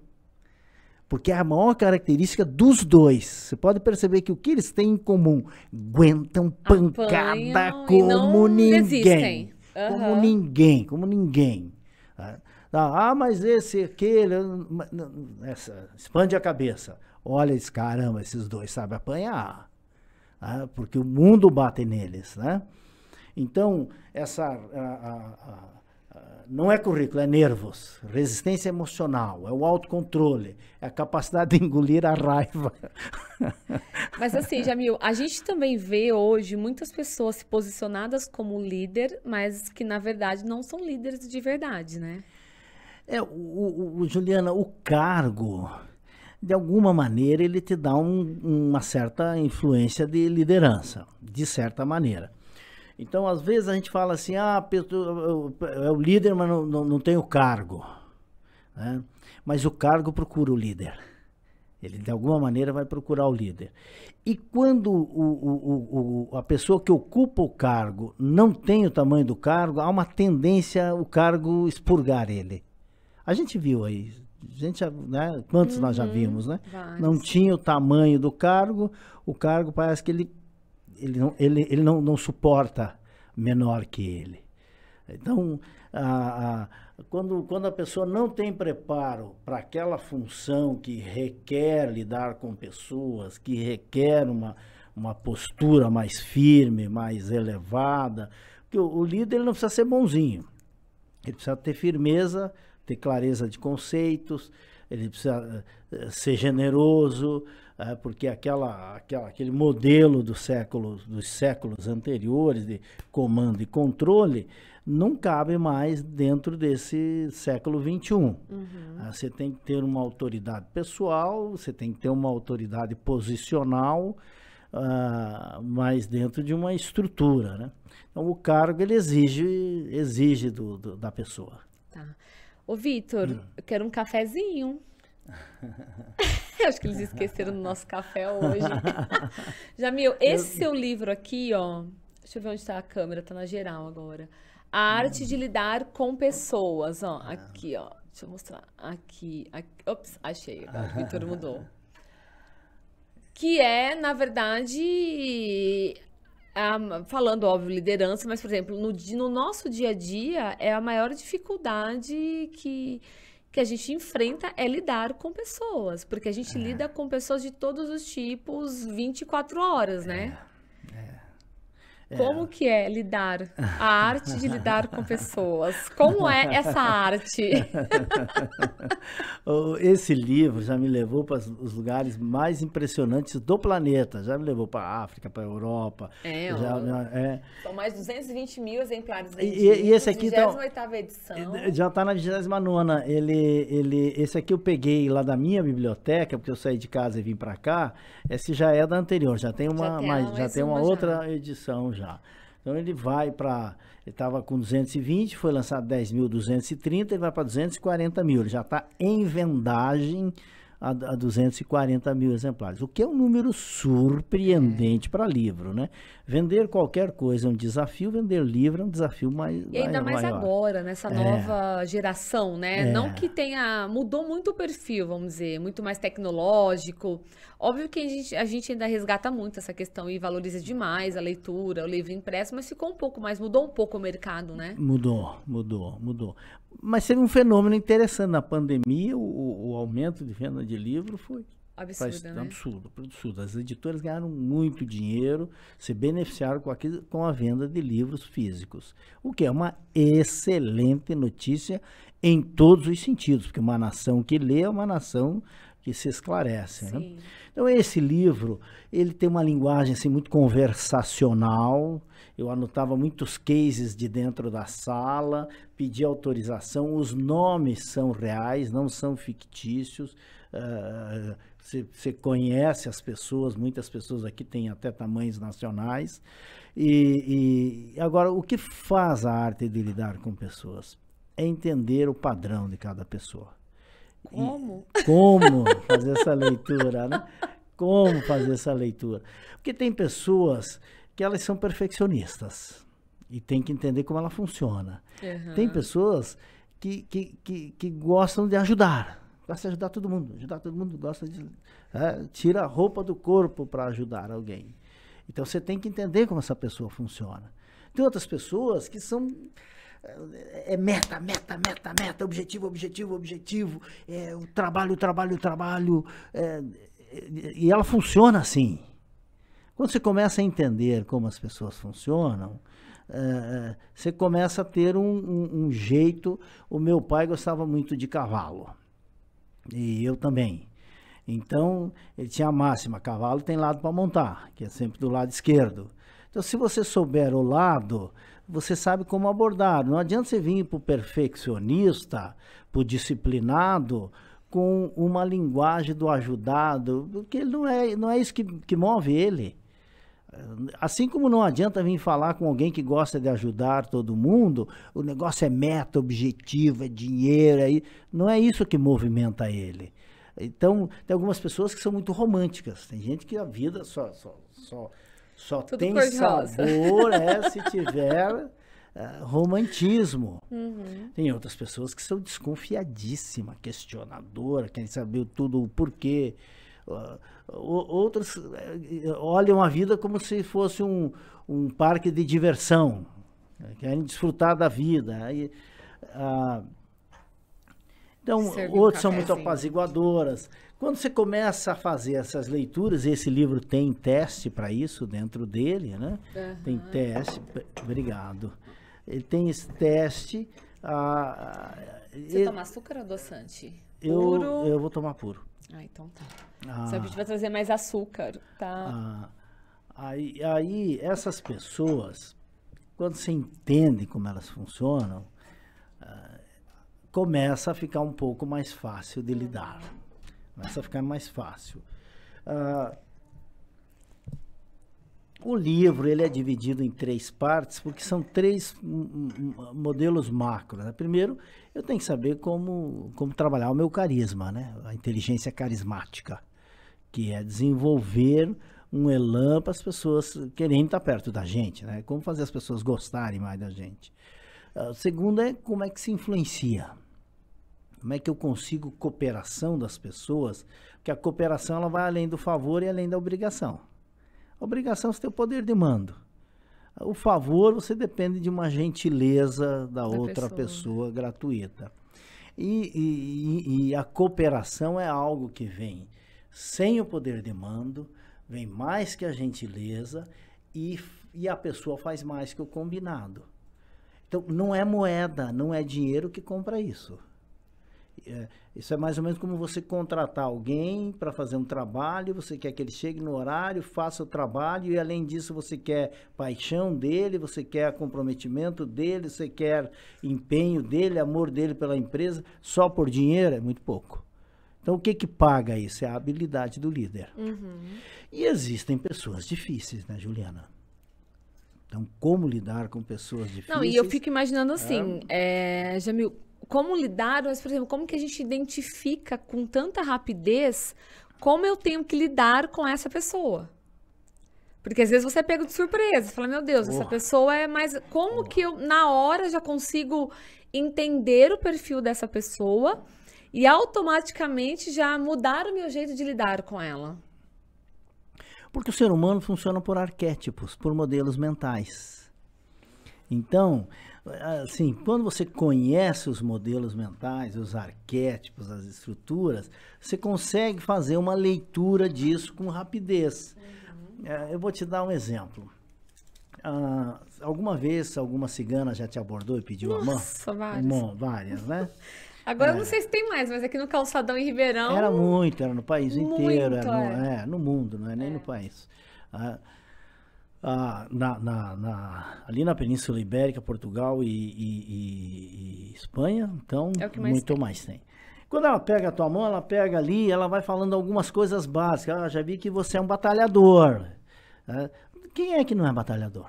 Porque é a maior característica dos dois. Você pode perceber que o que eles têm em comum, aguentam pancada como ninguém. Desistem. Como ninguém, como ninguém. Mas esse, aquele, expande a cabeça. Olha esse caramba, esses dois sabem apanhar. Porque o mundo bate neles, né? Então, não é currículo, é nervos, resistência emocional, é o autocontrole, é a capacidade de engolir a raiva. Mas assim, Jamil, a gente também vê hoje muitas pessoas se posicionadas como líder, mas que na verdade não são líderes de verdade, né? Juliana, o cargo, de alguma maneira, ele te dá uma certa influência de liderança, de certa maneira. Então, às vezes, a gente fala assim, é o líder, mas não tem o cargo. Né? Mas o cargo procura o líder. Ele, de alguma maneira, vai procurar o líder. E quando a pessoa que ocupa o cargo não tem o tamanho do cargo, há uma tendência o cargo expurgar ele. A gente viu aí, né? Quantos nós já vimos, né? Vários. Não tinha o tamanho do cargo, o cargo parece que ele não suporta menor que ele. Então, quando a pessoa não tem preparo para aquela função que requer lidar com pessoas, que requer uma postura mais firme, mais elevada, porque o líder ele não precisa ser bonzinho, ele precisa ter firmeza, ter clareza de conceitos, ele precisa ser generoso, porque aquele modelo dos séculos anteriores de comando e controle não cabe mais dentro desse século XXI. Você tem que ter uma autoridade pessoal, você tem que ter uma autoridade posicional, mas dentro de uma estrutura, né? Então, o cargo ele exige da pessoa. Tá. Ô, Vitor, eu quero um cafezinho. Acho que eles esqueceram do nosso café hoje. Jamil, esse seu livro aqui, ó. Deixa eu ver onde está a câmera, tá na geral agora. A arte de lidar com pessoas, ó. Aqui, ó. Deixa eu mostrar. Aqui. Ops, achei. Agora o Vitor mudou. Que é, na verdade, falando, óbvio, liderança, mas, por exemplo, no nosso dia a dia, é a maior dificuldade que a gente enfrenta é lidar com pessoas, porque a gente lida com pessoas de todos os tipos 24 horas, né? Como que é lidar, a arte de lidar com pessoas? Como é essa arte? Esse livro já me levou para os lugares mais impressionantes do planeta. Já me levou para a África, para a Europa. São mais de 220 mil exemplares vendidos. E esse aqui 28ª edição. Já está na 29ª. Esse aqui eu peguei lá da minha biblioteca, porque eu saí de casa e vim para cá. Esse já é da anterior, já tem uma outra edição já. Então ele vai para... Ele estava com 220, foi lançado 10.230, ele vai para 240 mil. Ele já está em vendagem a 240 mil exemplares, o que é um número surpreendente para livro, né? Vender qualquer coisa é um desafio, vender livro é um desafio mais E ainda mais maior. Agora, nessa nova geração, né? Não que mudou muito o perfil, vamos dizer, muito mais tecnológico. Óbvio que a gente ainda resgata muito essa questão e valoriza demais a leitura, o livro impresso, mas ficou um pouco mais, mudou um pouco o mercado, né? Mudou. Mas teve um fenômeno interessante na pandemia, o aumento de venda de livro foi absurdo. As editoras ganharam muito dinheiro, se beneficiaram com a venda de livros físicos, o que é uma excelente notícia em todos os sentidos, porque uma nação que lê é uma nação que se esclarece, né? Então esse livro, ele tem uma linguagem assim, muito conversacional. Eu anotava muitos cases de dentro da sala, pedi autorização, os nomes são reais, não são fictícios. Você conhece as pessoas, muitas pessoas aqui têm até tamanhos nacionais. E agora, o que faz a arte de lidar com pessoas? É entender o padrão de cada pessoa. Como fazer essa leitura, né? Como fazer essa leitura? Porque tem pessoas que elas são perfeccionistas e tem que entender como ela funciona. Tem pessoas que gostam de ajudar, Gosta de ajudar todo mundo gosta de... tira a roupa do corpo para ajudar alguém. Então você tem que entender como essa pessoa funciona. Tem outras pessoas que são... meta, objetivo, o trabalho. E ela funciona assim. Quando você começa a entender como as pessoas funcionam, você começa a ter um jeito. O meu pai gostava muito de cavalo. E eu também. Então, ele tinha a máxima, cavalo tem lado para montar, que é sempre do lado esquerdo. Então, se você souber o lado, você sabe como abordar. Não adianta você vir para o perfeccionista, para o disciplinado, com uma linguagem do ajudado, porque não é isso que move ele. Assim como não adianta vir falar com alguém que gosta de ajudar todo mundo, o negócio é meta, objetivo, é dinheiro, não é isso que movimenta ele. Então, tem algumas pessoas que são muito românticas. Tem gente que a vida só tem sabor se tiver romantismo. Uhum. Tem outras pessoas que são desconfiadíssimas, questionadoras, querem saber tudo o porquê. Outras olham a vida como se fosse um parque de diversão, querem desfrutar da vida. Então, outros são muito apaziguadoras. Quando você começa a fazer essas leituras, esse livro tem teste para isso dentro dele, né? Uhum. Tem teste, obrigado. Ele tem esse teste. Você toma açúcar ou adoçante? Eu vou tomar puro. Então tá. Se a gente vai trazer mais açúcar, tá? Aí essas pessoas, quando você entende como elas funcionam, começa a ficar um pouco mais fácil de lidar. Começa a ficar mais fácil. O livro ele é dividido em 3 partes, porque são 3 modelos macro. Né? Primeiro, eu tenho que saber como trabalhar o meu carisma, né? A inteligência carismática, que é desenvolver um elan para as pessoas quererem estar perto da gente, né? Como fazer as pessoas gostarem mais da gente. O segundo é como é que se influencia. Como é que eu consigo cooperação das pessoas? Porque a cooperação ela vai além do favor e além da obrigação. A obrigação você tem o poder de mando. O favor você depende de uma gentileza da outra pessoa gratuita. E a cooperação é algo que vem sem o poder de mando, vem mais que a gentileza e a pessoa faz mais que o combinado. Então, não é moeda, não é dinheiro que compra isso. Isso é mais ou menos como você contratar alguém para fazer um trabalho, você quer que ele chegue no horário, faça o trabalho e além disso você quer paixão dele, você quer comprometimento dele, você quer empenho dele, amor dele pela empresa, só por dinheiro é muito pouco. Então o que paga isso? É a habilidade do líder. Uhum. E existem pessoas difíceis, né, Juliana? Então como lidar com pessoas difíceis? Não, e eu fico imaginando assim, Jamil, como lidar, mas, por exemplo, como que a gente identifica com tanta rapidez como eu tenho que lidar com essa pessoa? Porque às vezes você é pego de surpresa, você fala, meu Deus, essa pessoa é mais... Como que eu, na hora, já consigo entender o perfil dessa pessoa e automaticamente já mudar o meu jeito de lidar com ela? Porque o ser humano funciona por arquétipos, por modelos mentais. Então... assim, quando você conhece os modelos mentais, os arquétipos, as estruturas, você consegue fazer uma leitura disso com rapidez. Uhum. Eu vou te dar um exemplo. Alguma vez, alguma cigana já te abordou e pediu a mão? Nossa, várias. Várias, né? Agora eu não sei se tem mais, mas aqui no Calçadão em Ribeirão... Era no país inteiro, era no mundo, não é nem no país. Ali na Península Ibérica, Portugal e Espanha, então muito mais tem. Quando ela pega a tua mão, ela pega ali, ela vai falando algumas coisas básicas. Já vi que você é um batalhador. Quem é que não é batalhador?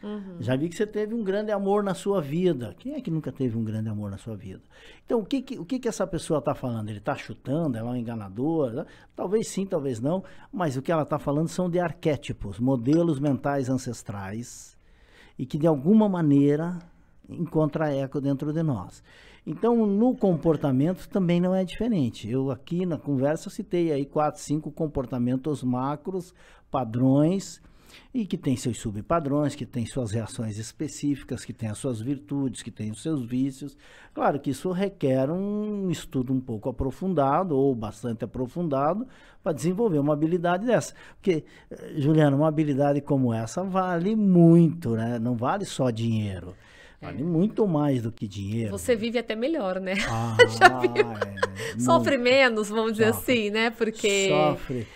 Uhum. Já vi que você teve um grande amor na sua vida. Quem é que nunca teve um grande amor na sua vida? Então, o que essa pessoa está falando? Ele está chutando? Ela é um enganador? Talvez sim, talvez não. Mas o que ela está falando são de arquétipos, modelos mentais ancestrais e que, de alguma maneira, encontra eco dentro de nós. Então, no comportamento também não é diferente. Eu aqui na conversa citei aí 4, 5 comportamentos macros, padrões, e que tem seus subpadrões, que tem suas reações específicas, que tem as suas virtudes, que tem os seus vícios. Claro que isso requer um estudo um pouco aprofundado, ou bastante aprofundado, para desenvolver uma habilidade dessa. Porque, Juliana, uma habilidade como essa vale muito, né? Não vale só dinheiro. Vale muito mais do que dinheiro. Você vive até melhor, né? Ah, Já viu? Sofre menos, vamos dizer assim, né? Porque sofre.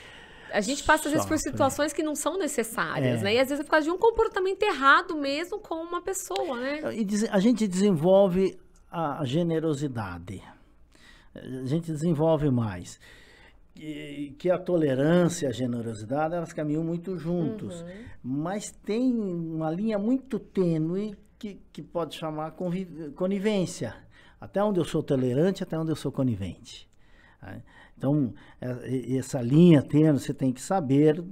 a gente passa, às vezes, por situações que não são necessárias, né? E, às vezes, é por causa de um comportamento errado mesmo com uma pessoa, né? A gente desenvolve a generosidade. A gente desenvolve mais. Que a tolerância e a generosidade, elas caminham muito juntos. Mas tem uma linha muito tênue que pode chamar conivência. Até onde eu sou tolerante, até onde eu sou conivente. Então, essa linha tênue, você tem que saber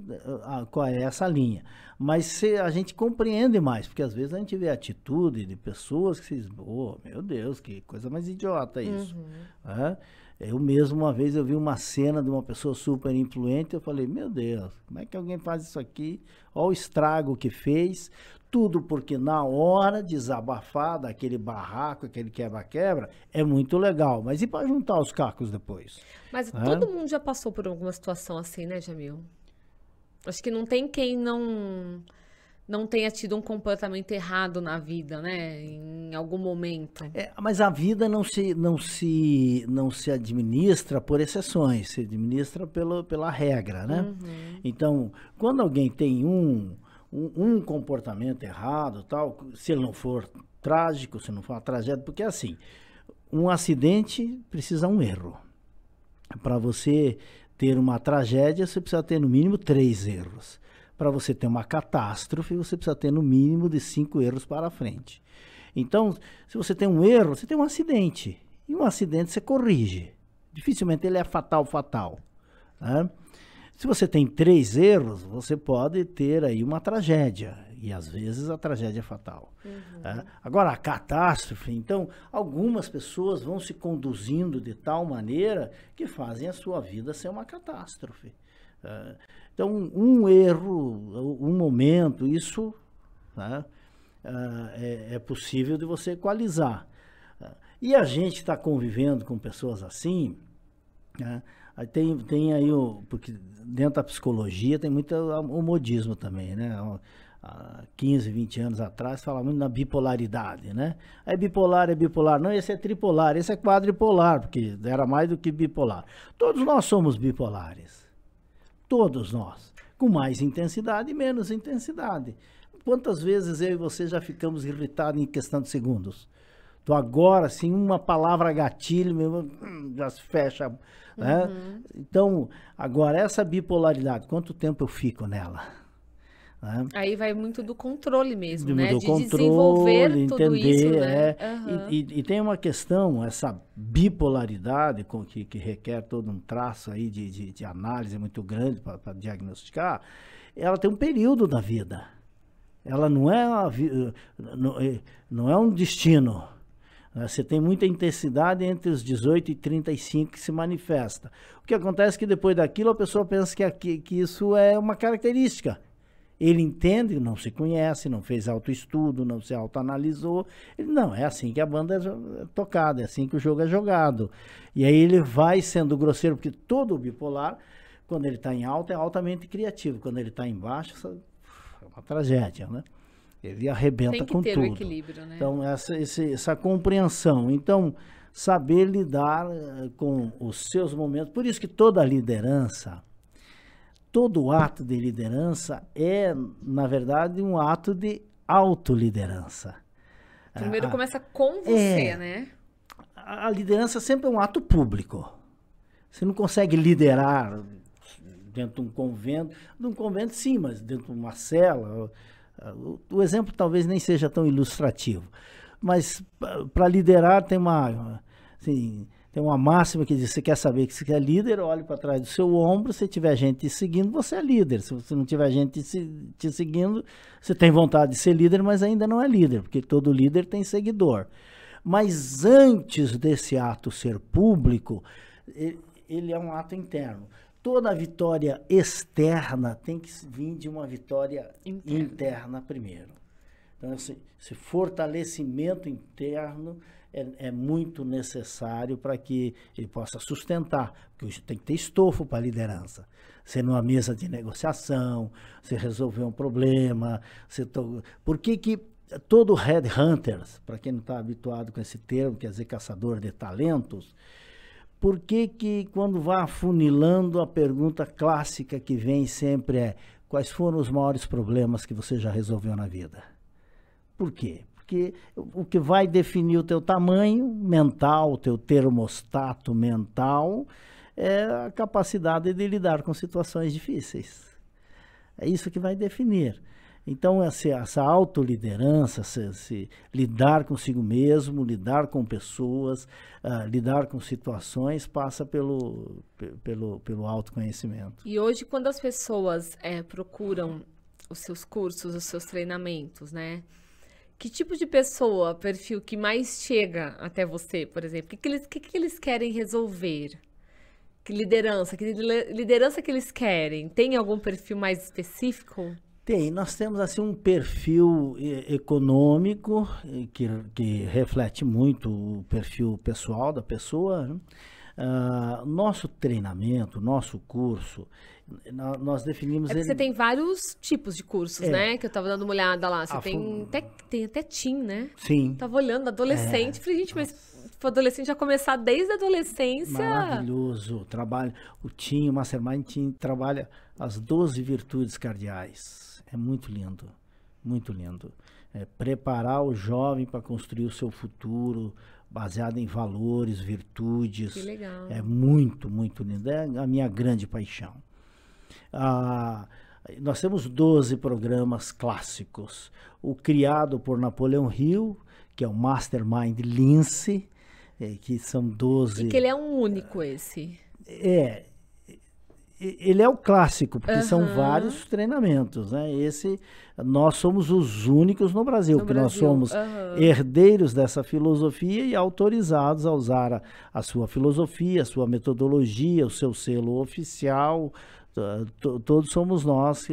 qual é essa linha. Mas a gente compreende mais, porque às vezes a gente vê a atitude de pessoas que vocês... Oh, meu Deus, que coisa mais idiota isso. Eu mesmo, uma vez, eu vi uma cena de uma pessoa super influente, eu falei, meu Deus, como é que alguém faz isso aqui? Olha o estrago que fez, tudo porque na hora de desabafar daquele barraco, aquele quebra-quebra, é muito legal, mas e para juntar os cacos depois? Mas todo mundo já passou por alguma situação assim, né, Jamil? Acho que não tem quem não tenha tido um comportamento errado na vida, né? Em algum momento. Mas a vida não se administra por exceções, se administra pela regra, né? Então, quando alguém tem um comportamento errado, tal, se ele não for trágico, se não for uma tragédia, porque assim, um acidente precisa um erro. Para você ter uma tragédia, você precisa ter no mínimo 3 erros. Para você ter uma catástrofe, você precisa ter no mínimo de 5 erros para frente. Então, se você tem um erro, você tem um acidente. E um acidente você corrige. Dificilmente ele é fatal. Né? Se você tem 3 erros, você pode ter aí uma tragédia. E às vezes a tragédia é fatal. Agora, a catástrofe, então, algumas pessoas vão se conduzindo de tal maneira que fazem a sua vida ser uma catástrofe. Então, um erro, um momento, isso, né, é possível de você equalizar. E a gente está convivendo com pessoas assim, né, aí tem aí, porque dentro da psicologia tem muito o modismo também, né? Há 15, 20 anos atrás, falava muito na bipolaridade, né? É bipolar. Não, esse é tripolar, esse é quadripolar, porque era mais do que bipolar. Todos nós somos bipolares. Todos nós. Com mais intensidade e menos intensidade. Quantas vezes eu e você já ficamos irritados em questão de segundos? Então agora, assim, uma palavra gatilho, meu, já se fecha, né? Então, agora, essa bipolaridade, quanto tempo eu fico nela? Né? Aí vai muito do controle mesmo, né? De desenvolver tudo isso, né? E tem uma questão, essa bipolaridade que requer todo um traço aí de análise muito grande para diagnosticar, ela tem um período da vida. Ela não é um destino. Você tem muita intensidade entre os 18 e 35 que se manifesta. O que acontece é que depois daquilo a pessoa pensa que isso é uma característica. Ele entende, não se conhece, não fez autoestudo, não se autoanalisou. Não, é assim que a banda é tocada, é assim que o jogo é jogado. E aí ele vai sendo grosseiro, porque todo bipolar, quando ele está em alta, é altamente criativo. Quando ele está em baixo, é uma tragédia, né? Ele arrebenta com tudo. Tem que ter o equilíbrio, né? Então, essa compreensão. Então, saber lidar com os seus momentos. Por isso que toda liderança... Todo ato de liderança é, na verdade, um ato de autoliderança. Primeiro começa com você, né? A liderança sempre é um ato público. Você não consegue liderar dentro de um convento sim, mas dentro de uma cela. O exemplo talvez nem seja tão ilustrativo. Mas para liderar tem uma máxima que diz, você quer saber que você é líder, olhe para trás do seu ombro, se tiver gente te seguindo, você é líder. Se você não tiver gente te seguindo, você tem vontade de ser líder, mas ainda não é líder, porque todo líder tem seguidor. Mas antes desse ato ser público, ele é um ato interno. Toda vitória externa tem que vir de uma vitória interna primeiro. Então, esse fortalecimento interno é muito necessário para que ele possa sustentar, porque tem que ter estofo para a liderança. Você numa mesa de negociação, você resolver um problema, por que todo headhunter, para quem não está habituado com esse termo, quer dizer caçador de talentos, por que quando vai afunilando, a pergunta clássica que vem sempre é: quais foram os maiores problemas que você já resolveu na vida? Por quê? Porque o que vai definir o teu tamanho mental, o teu termostato mental, é a capacidade de lidar com situações difíceis. É isso que vai definir. Então, essa autoliderança, se lidar consigo mesmo, lidar com pessoas, lidar com situações, passa pelo autoconhecimento. E hoje, quando as pessoas procuram os seus cursos, os seus treinamentos, né? Que tipo de pessoa, perfil que mais chega até você, por exemplo? O que eles querem resolver? Que liderança que eles querem? Tem algum perfil mais específico? Tem, nós temos assim um perfil econômico que reflete muito o perfil pessoal da pessoa, né? Nosso treinamento, nosso curso, nós definimos... Você tem vários tipos de cursos, né? Que eu estava dando uma olhada lá. Você tem até teen, né? Sim. Tava olhando, adolescente. Falei, gente, mas o adolescente já começar desde a adolescência... Maravilhoso. O teen, o Mastermind Teen, trabalha as 12 virtudes cardeais. É muito lindo, muito lindo. Preparar o jovem para construir o seu futuro, baseado em valores, virtudes. Que legal. É muito, muito lindo. É a minha grande paixão. Nós temos 12 programas clássicos. O criado por Napoleão Hill, que é o Mastermind Lince, que são 12... E que ele é um único, esse. Ele é o clássico, porque são vários treinamentos, né? Nós somos os únicos no Brasil, porque nós somos herdeiros dessa filosofia e autorizados a usar a sua filosofia, a sua metodologia, o seu selo oficial. Todos somos nós,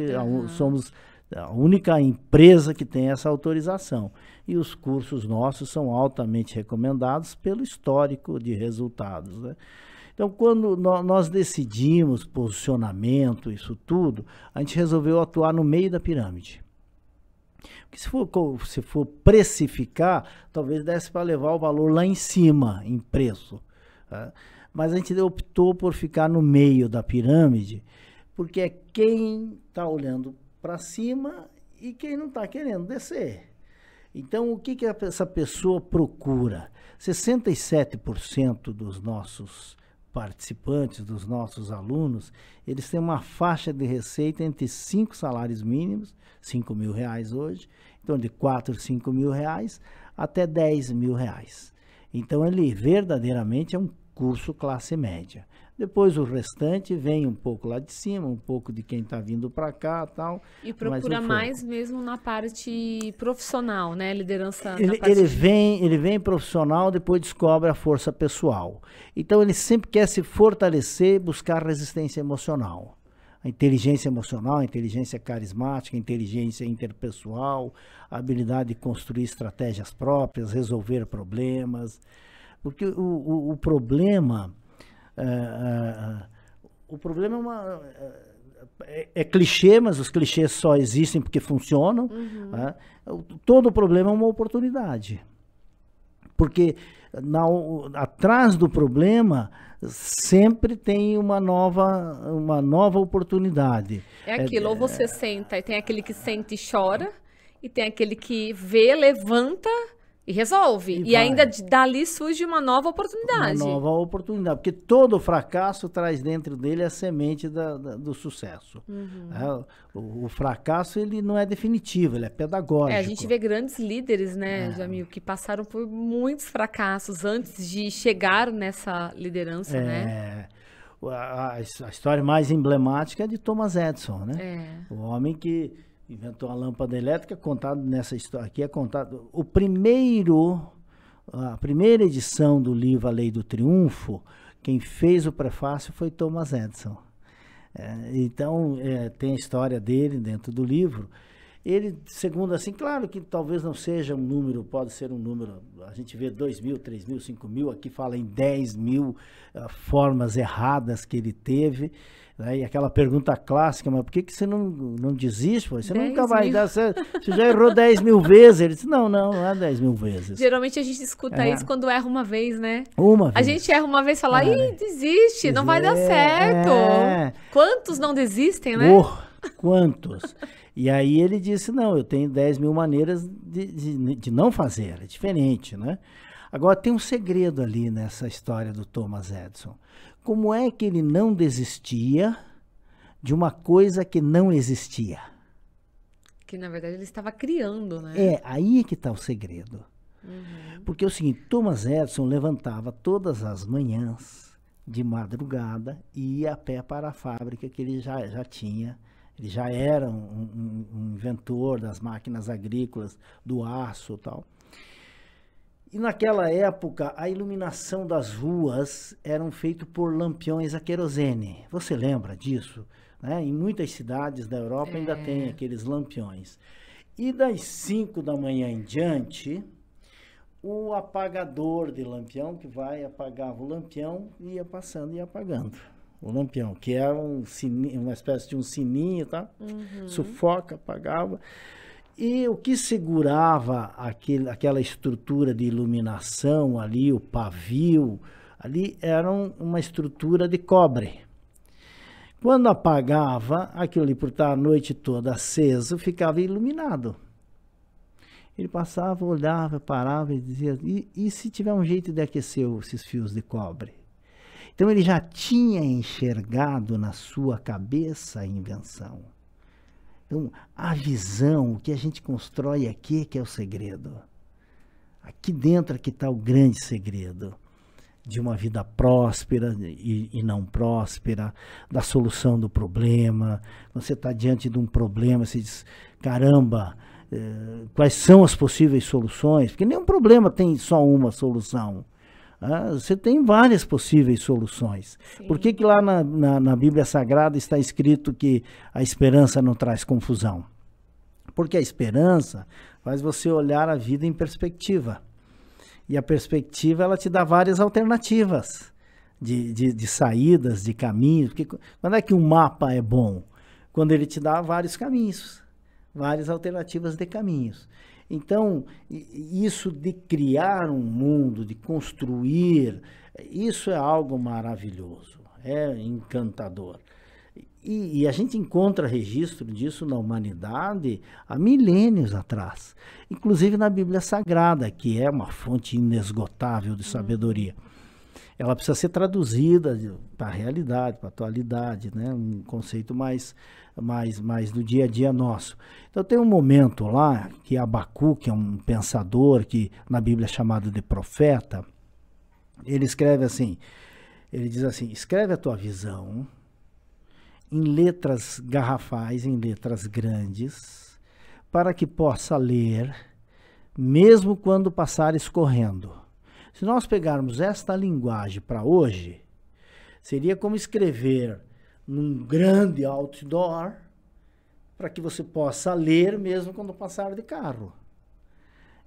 somos a única empresa que tem essa autorização. E os cursos nossos são altamente recomendados pelo histórico de resultados, né? Então, quando nós decidimos posicionamento, isso tudo, a gente resolveu atuar no meio da pirâmide. Porque se for precificar, talvez desse para levar o valor lá em cima, em preço. Tá? Mas a gente optou por ficar no meio da pirâmide, porque é quem está olhando para cima e quem não está querendo descer. Então, o que essa pessoa procura? 67% dos nossos participantes, dos nossos alunos, eles têm uma faixa de receita entre 5 salários mínimos, R$5.000 hoje, então de 4, 5 mil reais até 10 mil reais. Então ele verdadeiramente é um curso classe média. Depois o restante vem um pouco lá de cima, um pouco de quem está vindo para cá, tal. E procura mais mesmo na parte profissional, né? Liderança. Ele vem profissional, depois descobre a força pessoal. Então ele sempre quer se fortalecer, buscar resistência emocional. A inteligência emocional, a inteligência carismática, a inteligência interpessoal, a habilidade de construir estratégias próprias, resolver problemas. Porque o problema... o problema é clichê, mas os clichês só existem porque funcionam. Né? Todo problema é uma oportunidade. Porque atrás do problema sempre tem uma nova oportunidade. É aquilo, ou você senta, e tem aquele que senta e chora, e tem aquele que vê, levanta e resolve. E ainda dali surge uma nova oportunidade. Uma nova oportunidade, porque todo fracasso traz dentro dele a semente do sucesso. O fracasso, ele não é definitivo, ele é pedagógico. A gente vê grandes líderes, né, Jamil, que passaram por muitos fracassos antes de chegar nessa liderança, né? A história mais emblemática é de Thomas Edison, né? O homem que inventou a lâmpada elétrica, contado nessa história aqui, é contado. O primeiro A primeira edição do livro A Lei do Triunfo, quem fez o prefácio foi Thomas Edison. Então, tem a história dele dentro do livro. Ele, segundo assim, claro que talvez não seja um número, pode ser um número, a gente vê 2.000, 3.000, 5.000, aqui fala em 10.000 formas erradas que ele teve, né? E aquela pergunta clássica, mas por que você não desiste? Pô? Você nunca vai dar certo, você já errou 10.000 vezes. Ele disse, não é 10.000 vezes. Geralmente a gente escuta isso quando erra uma vez, né? Uma vez. A gente erra uma vez e fala, desiste, não vai dar certo. Quantos não desistem, né? Quantos? E aí ele disse, não, eu tenho 10.000 maneiras de não fazer, é diferente, né? Agora tem um segredo ali nessa história do Thomas Edison. Como é que ele não desistia de uma coisa que não existia? Que na verdade ele estava criando, né? Aí que está o segredo. Porque é o seguinte, Thomas Edison levantava todas as manhãs, de madrugada, e ia a pé para a fábrica que ele já tinha. Ele já era um inventor das máquinas agrícolas, do aço e tal. E naquela época, a iluminação das ruas eram feitas por lampiões a querosene. Você lembra disso? Né? Em muitas cidades da Europa ainda tem aqueles lampiões. E das 5 da manhã em diante, o apagador de lampião, que apagava o lampião e ia passando e apagando. O lampião, que é uma espécie de um sininho, tá? Sufoca, apagava. E o que segurava aquela estrutura de iluminação ali, o pavio, ali era uma estrutura de cobre. Quando apagava, aquilo ali por estar a noite toda aceso, ficava iluminado. Ele passava, olhava, parava e dizia, e se tiver um jeito de aquecer esses fios de cobre? Então ele já tinha enxergado na sua cabeça a invenção. Então a visão, o que a gente constrói aqui que é o segredo. Aqui dentro que está o grande segredo de uma vida próspera e não próspera, da solução do problema. Você está diante de um problema, você diz, caramba, quais são as possíveis soluções? Porque nenhum problema tem só uma solução. Você tem várias possíveis soluções. Sim. Por que lá na Bíblia Sagrada está escrito que a esperança não traz confusão? Porque a esperança faz você olhar a vida em perspectiva. E a perspectiva, ela te dá várias alternativas de saídas, de caminhos. Porque quando é que um mapa é bom? Quando ele te dá vários caminhos, várias alternativas de caminhos. Então, isso de criar um mundo, de construir, isso é algo maravilhoso, é encantador. E a gente encontra registro disso na humanidade há milênios atrás, inclusive na Bíblia Sagrada, que é uma fonte inesgotável de sabedoria. Ela precisa ser traduzida para a realidade, para a atualidade, né? Um conceito mais do dia a dia nosso. Então tem um momento lá que Abacuque, que é um pensador que na Bíblia é chamado de profeta, ele escreve assim, ele diz assim, escreve a tua visão em letras garrafais, em letras grandes, para que possa ler, mesmo quando passares correndo. Se nós pegarmos esta linguagem para hoje, seria como escrever num grande outdoor, para que você possa ler mesmo quando passar de carro.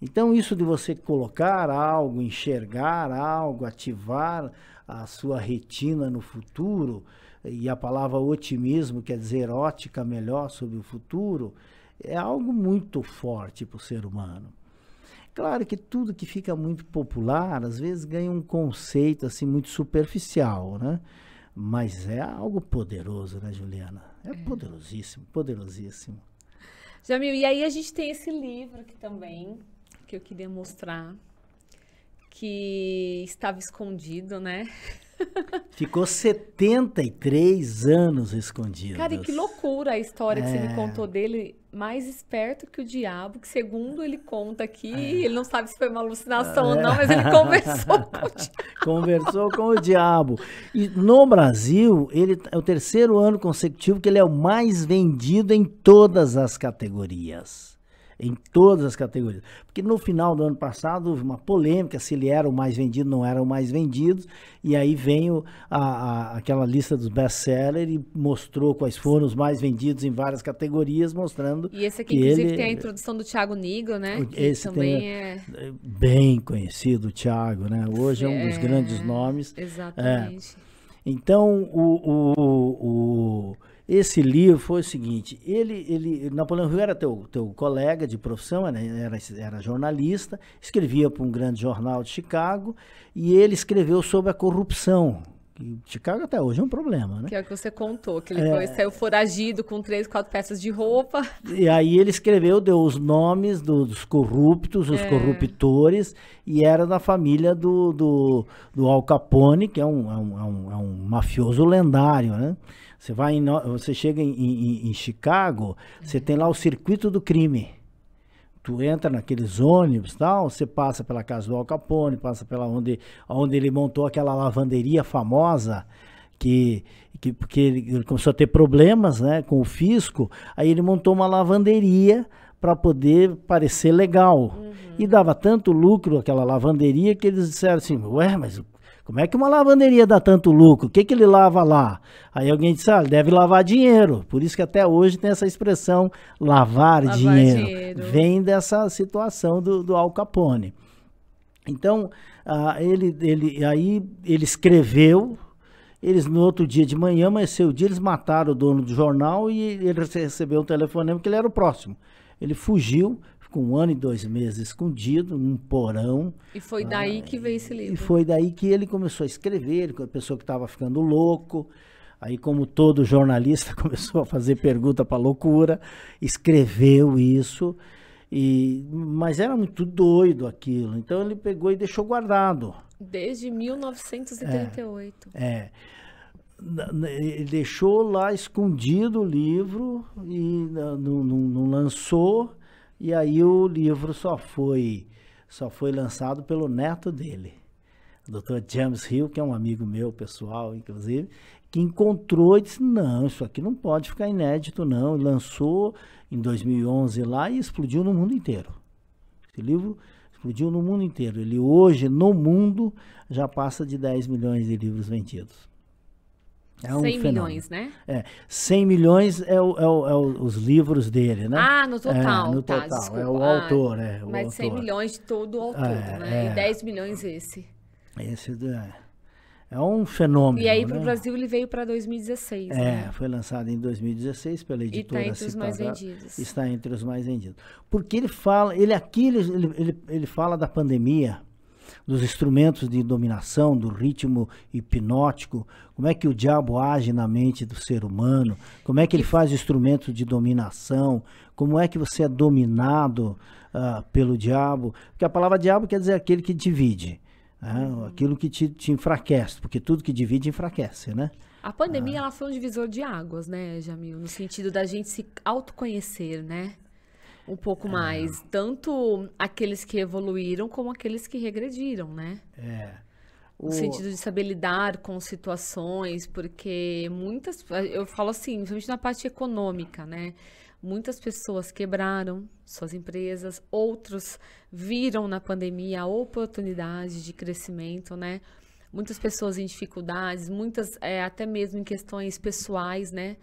Então isso de você colocar algo, enxergar algo, ativar a sua retina no futuro, e a palavra otimismo quer dizer ótica melhor sobre o futuro, é algo muito forte para o ser humano. Claro que tudo que fica muito popular, às vezes ganha um conceito assim muito superficial, né? Mas é algo poderoso, né, Juliana? É poderosíssimo, poderosíssimo. Jamil, e aí a gente tem esse livro aqui também, que eu queria mostrar, que estava escondido, né? Ficou 73 anos escondido. Cara, e que loucura a história que você me contou dele, mais esperto que o diabo, que segundo ele conta aqui, ele não sabe se foi uma alucinação ou não, mas ele conversou com o diabo. Conversou com o diabo. E no Brasil, ele é o 3º ano consecutivo que ele é o mais vendido em todas as categorias. em todas as categorias. Porque no final do ano passado houve uma polêmica se ele era o mais vendido, não era o mais vendido, e aí veio aquela lista dos best-sellers e mostrou quais foram os mais vendidos em várias categorias, mostrando E esse aqui, que inclusive, ele, tem a introdução do Thiago Nigro, né? Que esse também é... bem conhecido, o Thiago, né? Hoje é um dos grandes nomes. Exatamente. Então, esse livro foi o seguinte, Napoleão Hill era teu colega de profissão, era jornalista, escrevia para um grande jornal de Chicago, e ele escreveu sobre a corrupção. E Chicago até hoje é um problema, né? Que é o que você contou, que ele saiu foragido com 3, 4 peças de roupa. E aí ele escreveu, deu os nomes dos corruptos, os corruptores, e era da família do Al Capone, que é um mafioso lendário, né? Você chega em Chicago, você tem lá o circuito do crime. Tu entra naqueles ônibus e tal, você passa pela casa do Al Capone, passa pela onde ele montou aquela lavanderia famosa, porque ele começou a ter problemas, né, com o fisco, aí ele montou uma lavanderia para poder parecer legal. E dava tanto lucro aquela lavanderia que eles disseram assim, ué, mas como é que uma lavanderia dá tanto lucro? O que ele lava lá? Aí alguém disse, ele deve lavar dinheiro. Por isso que até hoje tem essa expressão, lavar dinheiro. Vem dessa situação do Al Capone. Então, aí ele escreveu, eles no outro dia de manhã, amanheceu o dia, eles mataram o dono do jornal e ele recebeu um telefonema que ele era o próximo. Ele fugiu, ficou 1 ano e 2 meses escondido num porão. E foi daí que veio esse livro. E foi daí que ele começou a escrever, ele pessoa que estava ficando louco. Aí, como todo jornalista, começou a fazer pergunta para loucura, escreveu isso, mas era muito doido aquilo. Então ele pegou e deixou guardado. Desde 1938. Ele deixou lá escondido o livro e não lançou. E aí o livro só foi lançado pelo neto dele, o Dr. James Hill, que é um amigo meu, pessoal, inclusive, que encontrou e disse, não, isso aqui não pode ficar inédito, não. E lançou em 2011 lá e explodiu no mundo inteiro. Esse livro explodiu no mundo inteiro. Ele hoje, no mundo, já passa de 10 milhões de livros vendidos. É 100 milhões, né? 100 milhões os livros dele, né? Ah, no total. No tá, total, desculpa. é o autor, Mas 100 milhões de todo o autor, né? E 10 milhões esse. Esse é um fenômeno, E aí né? pro Brasil ele veio para 2016, né? Foi lançado em 2016 pela editora E está entre os mais vendidos. Está entre os mais vendidos. Porque ele fala, ele fala da pandemia, dos instrumentos de dominação, do ritmo hipnótico, como é que o diabo age na mente do ser humano, como é que ele faz instrumentos de dominação, como é que você é dominado pelo diabo, porque a palavra diabo quer dizer aquele que divide, aquilo que te enfraquece, porque tudo que divide enfraquece, né? A pandemia ela foi um divisor de águas, né, Jamil? No sentido da gente se autoconhecer, né? Um pouco mais, tanto aqueles que evoluíram como aqueles que regrediram, né? No sentido de saber lidar com situações, porque eu falo assim, principalmente na parte econômica, né? Muitas pessoas quebraram suas empresas, outros viram na pandemia a oportunidade de crescimento, né? Muitas pessoas em dificuldades, muitas até mesmo em questões pessoais, né?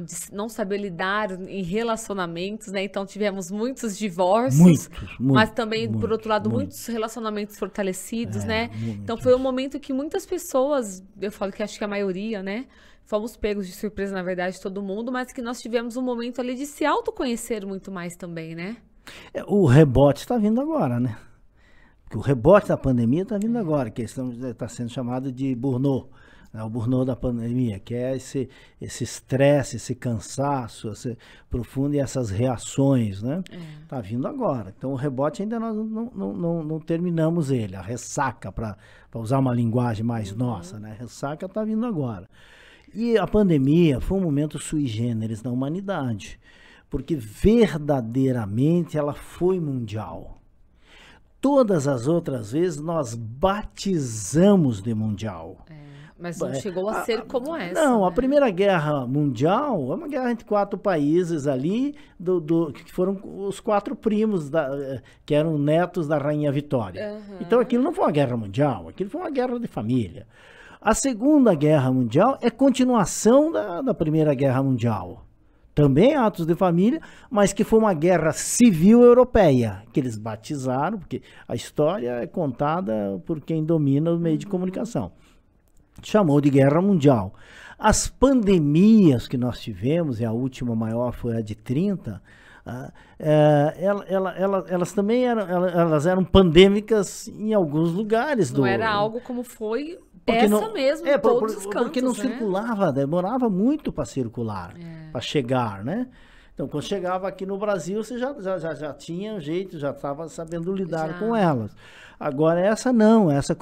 De não saber lidar em relacionamentos, né? Então tivemos muitos divórcios, mas também, por outro lado, muitos relacionamentos fortalecidos, né? Então foi um momento que muitas pessoas, eu falo que acho que a maioria, né? Fomos pegos de surpresa, na verdade, todo mundo, mas que nós tivemos um momento ali de se autoconhecer muito mais também, né? O rebote está vindo agora, né? O rebote da pandemia está vindo agora, que está sendo chamado de burnout. O burnout da pandemia, que é esse estresse, esse cansaço, esse profundo e essas reações, né? Tá vindo agora. Então o rebote ainda nós não terminamos ele. A ressaca, para usar uma linguagem mais nossa, né? A ressaca tá vindo agora. E a pandemia foi um momento sui generis na humanidade, porque verdadeiramente ela foi mundial. Todas as outras vezes nós batizamos de mundial. Mas não chegou a ser como essa. Não, né? a Primeira Guerra Mundial é uma guerra entre 4 países ali, que foram os 4 primos, que eram netos da Rainha Vitória. Então aquilo não foi uma guerra mundial, aquilo foi uma guerra de família. A Segunda Guerra Mundial é continuação da Primeira Guerra Mundial. Também atos de família, mas que foi uma guerra civil europeia, que eles batizaram, porque a história é contada por quem domina o meio de comunicação. Chamou de Guerra Mundial. As pandemias que nós tivemos, e a última maior foi a de 30, elas também eram pandêmicas em alguns lugares. Não era algo como foi mesmo, em todos os cantos, porque não circulava, demorava muito para circular, para chegar, né? Então, quando chegava aqui no Brasil, você já tinha um jeito, já estava sabendo lidar com elas. Agora, essa não, essa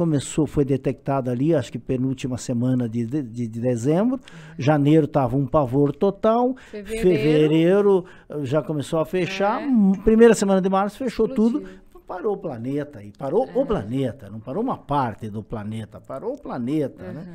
foi detectada ali, acho que penúltima semana de dezembro, janeiro estava um pavor total, fevereiro já começou a fechar, primeira semana de março fechou tudo, parou o planeta, e parou o planeta, não parou uma parte do planeta, parou o planeta, né?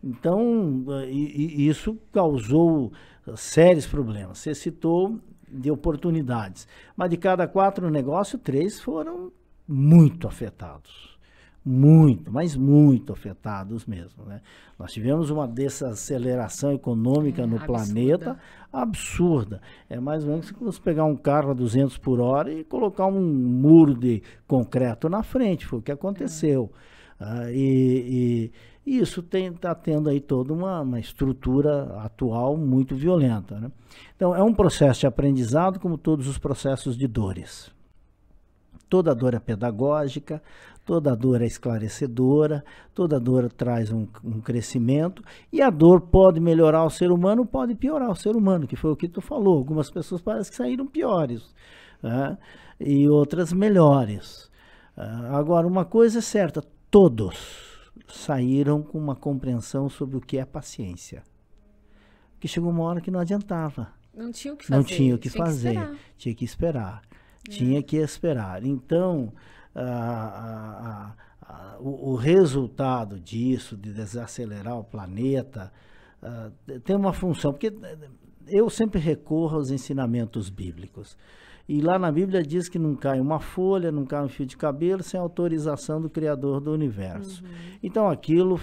Então, isso causou sérios problemas. Você citou de oportunidades, mas de cada 4 negócios, 3 foram muito afetados. Muito, mas muito afetados mesmo, né? Nós tivemos uma desaceleração econômica no planeta absurda. É mais ou menos como se pegar um carro a 200 por hora e colocar um muro de concreto na frente. Foi o que aconteceu. E isso está tendo aí toda uma estrutura atual muito violenta, né? Então, é um processo de aprendizado, como todos os processos de dores. Toda dor é pedagógica, toda dor é esclarecedora, toda dor traz um crescimento, e a dor pode melhorar o ser humano, pode piorar o ser humano, que foi o que tu falou. Algumas pessoas parecem que saíram piores, né? E outras melhores. Agora, uma coisa é certa, todos saíram com uma compreensão sobre o que é paciência. Porque chegou uma hora que não adiantava. Não tinha o que fazer. Não tinha o que fazer. Tinha que esperar. Tinha que esperar. Então, o resultado disso, de desacelerar o planeta, tem uma função. Porque eu sempre recorro aos ensinamentos bíblicos. E lá na Bíblia diz que não cai uma folha, não cai um fio de cabelo sem autorização do Criador do Universo. Então aquilo...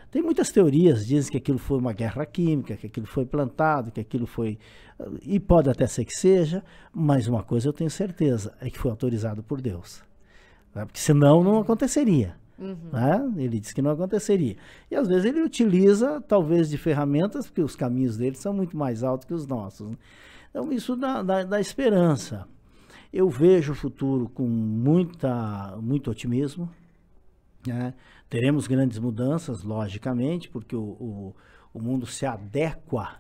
tem muitas teorias, dizem que aquilo foi uma guerra química, que aquilo foi plantado, que aquilo foi... E pode até ser que seja, mas uma coisa eu tenho certeza, é que foi autorizado por Deus. Né? Porque senão não aconteceria. Né? Ele diz que não aconteceria. E às vezes ele utiliza, talvez, de ferramentas, porque os caminhos dele são muito mais altos que os nossos. Né? Então isso dá esperança. Eu vejo o futuro com muito otimismo. Né? Teremos grandes mudanças, logicamente, porque o mundo se adequa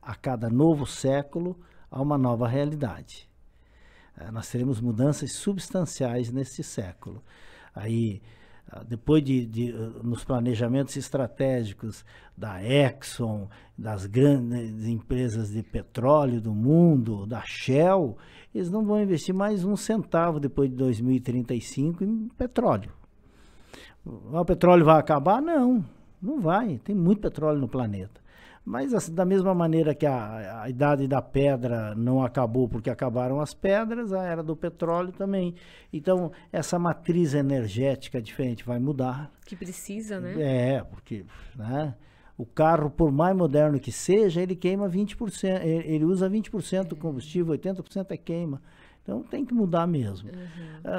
a cada novo século a uma nova realidade. Nós teremos mudanças substanciais nesse século. Aí, depois nos planejamentos estratégicos da Exxon, das grandes empresas de petróleo do mundo, da Shell, eles não vão investir mais um centavo depois de 2035 em petróleo. O petróleo vai acabar? Não, não vai. Tem muito petróleo no planeta. Mas assim, da mesma maneira que a idade da pedra não acabou porque acabaram as pedras, a era do petróleo também. Então, essa matriz energética diferente vai mudar. Que precisa, né? Porque, né, o carro, por mais moderno que seja, ele queima 20%, ele usa 20% do combustível, 80% é queima. Então, tem que mudar mesmo.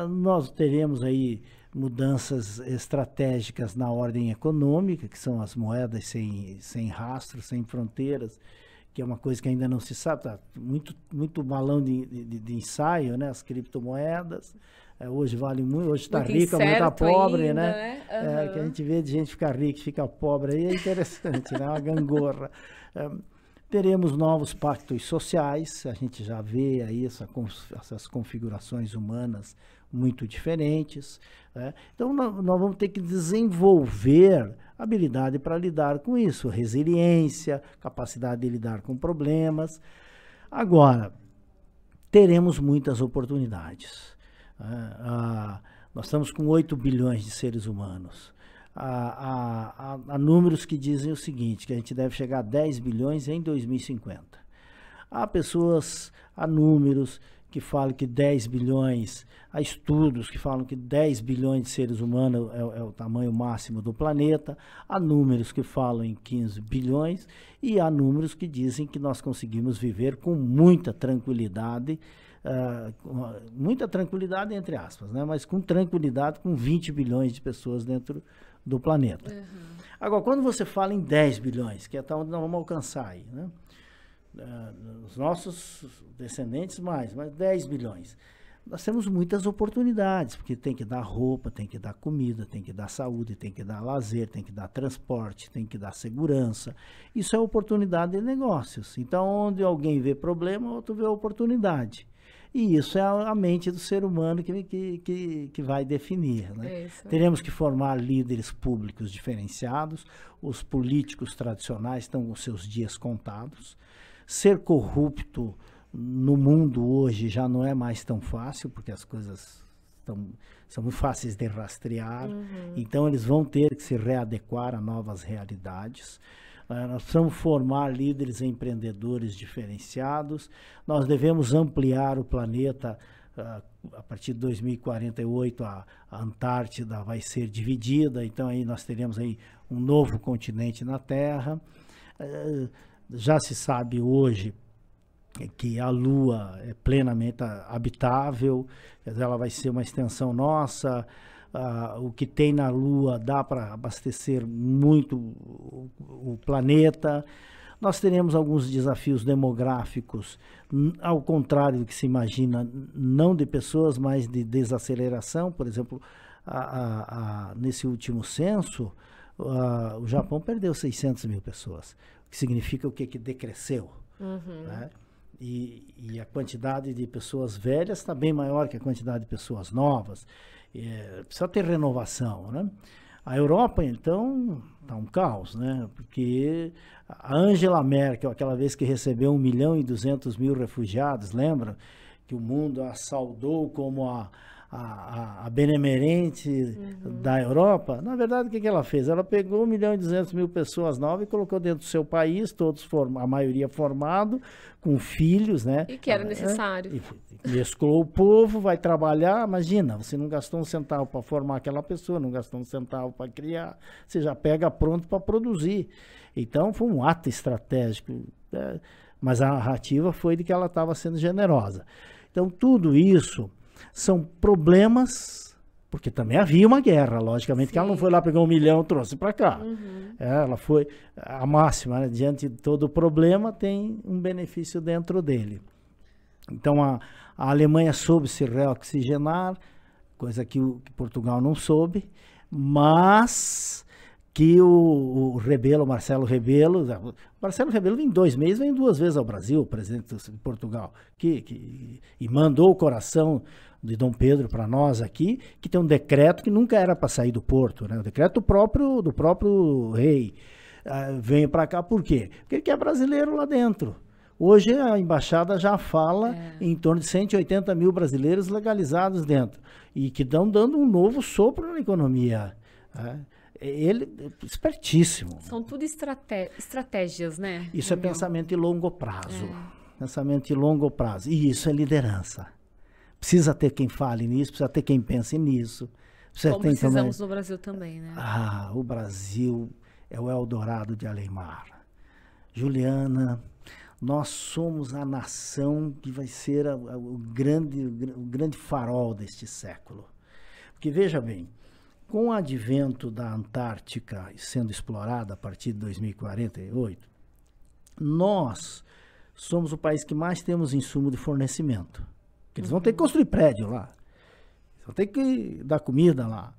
Nós teremos aí mudanças estratégicas na ordem econômica, que são as moedas sem rastro, sem fronteiras, que é uma coisa que ainda não se sabe, tá muito balão de ensaio, né? As criptomoedas, hoje vale muito, hoje está rico, amanhã está pobre, ainda, né? Que a gente vê de gente ficar rica e ficar pobre, aí é interessante, né? Uma gangorra. Teremos novos pactos sociais, a gente já vê aí essas configurações humanas muito diferentes. Né? Então, nós vamos ter que desenvolver habilidade para lidar com isso, resiliência, capacidade de lidar com problemas. Agora, teremos muitas oportunidades. Nós estamos com 8 bilhões de seres humanos. há números que dizem o seguinte, que a gente deve chegar a 10 bilhões em 2050. Há números que falam que 10 bilhões, há estudos que falam que 10 bilhões de seres humanos é o tamanho máximo do planeta, há números que falam em 15 bilhões e há números que dizem que nós conseguimos viver com muita tranquilidade entre aspas, né? Mas com tranquilidade com 20 bilhões de pessoas dentro do planeta. Uhum. Agora, quando você fala em 10 bilhões, que é até onde nós vamos alcançar aí, né? Os nossos descendentes mas 10 bilhões. Nós temos muitas oportunidades, porque tem que dar roupa, tem que dar comida, tem que dar saúde, tem que dar lazer, tem que dar transporte, tem que dar segurança. Isso é oportunidade de negócios. Então, onde alguém vê problema, outro vê oportunidade. E isso é a mente do ser humano que vai definir. Né? Teremos que formar líderes públicos diferenciados, os políticos tradicionais estão com seus dias contados. Ser corrupto no mundo hoje já não é mais tão fácil, porque as coisas são muito fáceis de rastrear. Uhum. Então, eles vão ter que se readequar a novas realidades. Nós precisamos formar líderes e empreendedores diferenciados. Nós devemos ampliar o planeta. A partir de 2048, a Antártida vai ser dividida. Então, aí nós teremos aí um novo continente na Terra. Já se sabe hoje que a Lua é plenamente habitável, ela vai ser uma extensão nossa. O que tem na Lua dá para abastecer muito o planeta. Nós teremos alguns desafios demográficos, ao contrário do que se imagina, não de pessoas, mas de desaceleração. Por exemplo, nesse último censo, o Japão perdeu 600 mil pessoas. Que significa o quê? Que decresceu. Uhum. Né? E a quantidade de pessoas velhas está bem maior que a quantidade de pessoas novas. Precisa ter renovação. Né? A Europa, então, está um caos, né? Porque a Angela Merkel, aquela vez que recebeu 1.200.000 refugiados, lembra? Que o mundo a saudou como a benemerente da Europa. Na verdade, o que ela fez? Ela pegou 1.200.000 pessoas novas e colocou dentro do seu país, todos a maioria formado, com filhos, né? E que era necessário. E mesclou o povo, vai trabalhar. Imagina, você não gastou um centavo para formar aquela pessoa, não gastou um centavo para criar, você já pega pronto para produzir. Então, foi um ato estratégico, né? Mas a narrativa foi de que ela estava sendo generosa. Então, tudo isso são problemas, porque também havia uma guerra, logicamente. Sim. Que ela não foi lá pegar 1 milhão e trouxe para cá. Uhum. Ela foi a máxima, né? Diante de todo o problema, tem um benefício dentro dele. Então, a Alemanha soube se reoxigenar, coisa que Portugal não soube, mas que o Rebelo, Marcelo Rebelo em 2 meses vem 2 vezes ao Brasil, o presidente de Portugal, e mandou o coração de Dom Pedro para nós aqui, que tem um decreto que nunca era para sair do Porto, né? O decreto do próprio rei. Vem para cá por quê? Porque ele quer brasileiro lá dentro. Hoje a embaixada já fala em torno de 180 mil brasileiros legalizados dentro, e que estão dando um novo sopro na economia. Ele é espertíssimo. São tudo estratégias, né? Isso é pensamento de longo prazo. Pensamento de longo prazo. E isso é liderança. Precisa ter quem fale nisso, precisa ter quem pense nisso. Como precisamos no Brasil também, né? O Brasil é o Eldorado de Alemar. Juliana, nós somos a nação que vai ser o grande farol deste século. Porque, veja bem, com o advento da Antártica sendo explorada a partir de 2048, nós somos o país que mais temos insumo de fornecimento. Porque eles vão ter que construir prédio lá. Eles vão ter que dar comida lá.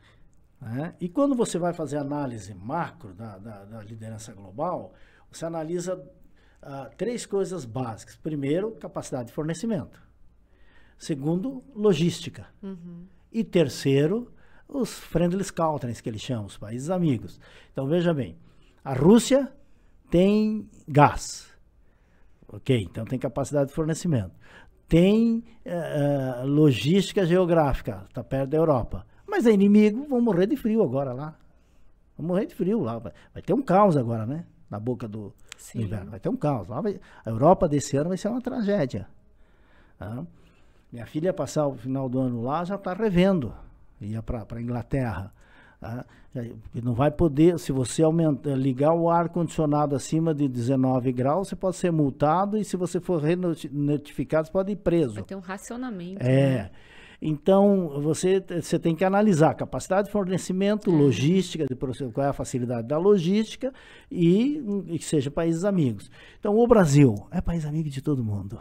Né? E quando você vai fazer análise macro da liderança global, você analisa 3 coisas básicas. Primeiro, capacidade de fornecimento. Segundo, logística. E terceiro, os friendly countries, que eles chamam, os países amigos. Então, veja bem, a Rússia tem gás. Ok, então tem capacidade de fornecimento. Tem logística geográfica, está perto da Europa. Mas é inimigo, vão morrer de frio agora lá. Vai morrer de frio lá. Vai ter um caos agora, né? Na boca do inverno. Vai ter um caos. Lá a Europa desse ano vai ser uma tragédia. Tá? Minha filha ia passar o final do ano lá, já está revendo. Ia para a Inglaterra. Tá? Não vai poder, se você ligar o ar-condicionado acima de 19 graus, você pode ser multado e se você for renotificado, você pode ir preso. Vai ter um racionamento. Né? Então, você tem que analisar a capacidade de fornecimento, logística, qual é a facilidade da logística e que seja países amigos. Então, o Brasil é país amigo de todo mundo.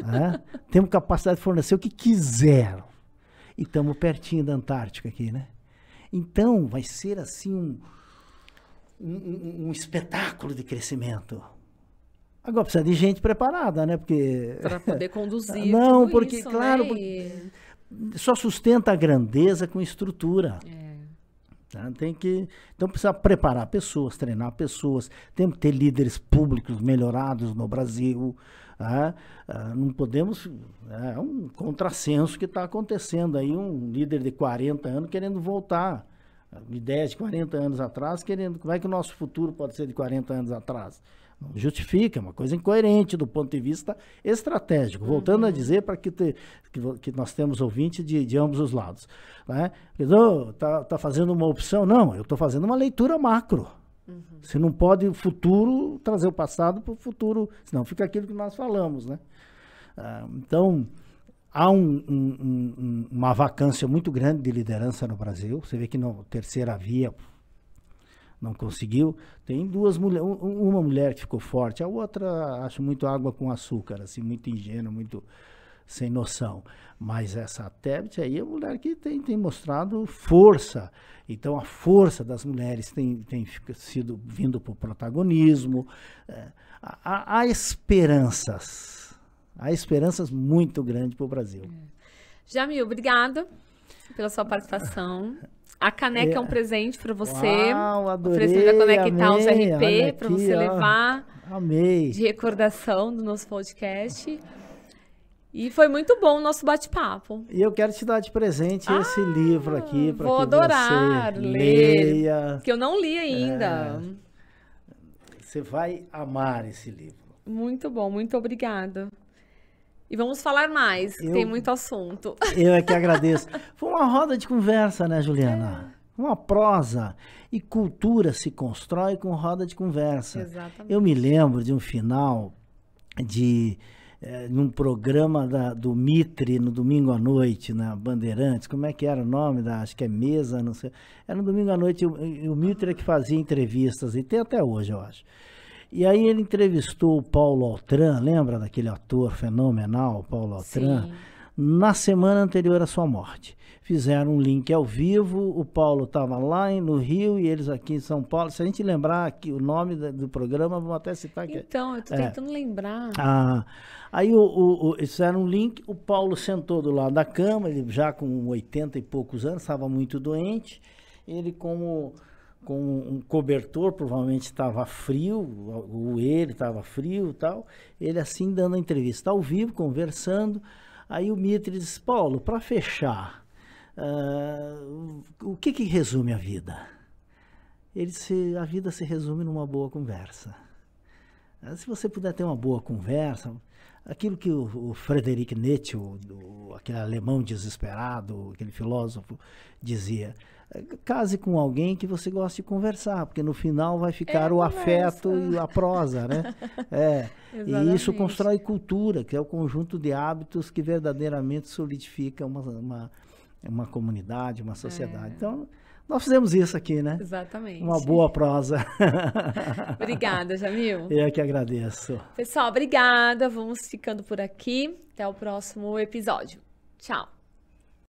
Né? Temos capacidade de fornecer o que quiser. E estamos pertinho da Antártica aqui, né? Então, vai ser assim um espetáculo de crescimento. Agora precisa de gente preparada, né? Porque para poder conduzir não, tudo porque isso, claro, né? porque só sustenta a grandeza com estrutura. Tá? Então precisa preparar pessoas, treinar pessoas, tem que ter líderes públicos melhorados no Brasil. Tá? Não podemos, é um contrassenso que está acontecendo aí, um líder de 40 anos querendo voltar, ideias de 40 anos atrás, como é que o nosso futuro pode ser de 40 anos atrás? Não justifica, é uma coisa incoerente do ponto de vista estratégico. Voltando a dizer para que nós temos ouvintes de ambos os lados. Né? Tá fazendo uma opção? Não, eu estou fazendo uma leitura macro. Você não pode o futuro trazer o passado para o futuro, senão fica aquilo que nós falamos, né? Então, há uma vacância muito grande de liderança no Brasil. Você vê que na terceira via não conseguiu. Tem duas mulheres, uma mulher que ficou forte, a outra acho muito água com açúcar, assim, muito ingênua, muito sem noção. Mas essa Tebet aí é uma mulher que tem mostrado força. Então, a força das mulheres tem sido vindo para o protagonismo. Há esperanças. Há esperanças muito grandes para o Brasil. Jamil, obrigada pela sua participação. A caneca é um presente para você. Uau, adorei, oferecendo a Conectar os amei, RP para você levar amei. De recordação do nosso podcast. E foi muito bom o nosso bate-papo. E eu quero te dar de presente esse livro aqui para que vou adorar você ler, leia. Que eu não li ainda. Você vai amar esse livro. Muito bom, muito obrigada. E vamos falar mais, que tem muito assunto. Eu é que agradeço. Foi uma roda de conversa, né, Juliana? Uma prosa. E cultura se constrói com roda de conversa. Exatamente. Eu me lembro de um final num programa do Mitre, no domingo à noite, na Bandeirantes. Como é que era o nome? Acho que é Mesa, não sei. Era no domingo à noite, o Mitre é que fazia entrevistas, e tem até hoje, eu acho. E aí ele entrevistou o Paulo Altran, lembra daquele ator fenomenal, Paulo Altran? Sim. Na semana anterior à sua morte. Fizeram um link ao vivo, o Paulo estava lá no Rio e eles aqui em São Paulo. Se a gente lembrar aqui o nome do programa, vamos até citar aqui. Então, eu estou tentando lembrar. Aí eles fizeram um link, o Paulo sentou do lado da cama, ele já com 80 e poucos anos, estava muito doente, ele com um cobertor, provavelmente estava frio, ele estava frio e tal, ele assim dando a entrevista ao vivo, conversando. Aí o Mitre disse: Paulo, para fechar, o que resume a vida? Ele disse: a vida se resume numa boa conversa. Se você puder ter uma boa conversa, aquilo que o Friedrich Nietzsche, aquele alemão desesperado, aquele filósofo, dizia: case com alguém que você goste de conversar, porque no final vai ficar o afeto e a prosa, né? E isso constrói cultura, que é o conjunto de hábitos que verdadeiramente solidifica uma comunidade, uma sociedade. Então, nós fizemos isso aqui, né? Exatamente. Uma boa prosa. Obrigada, Jamil. Eu que agradeço. Pessoal, obrigada. Vamos ficando por aqui. Até o próximo episódio. Tchau.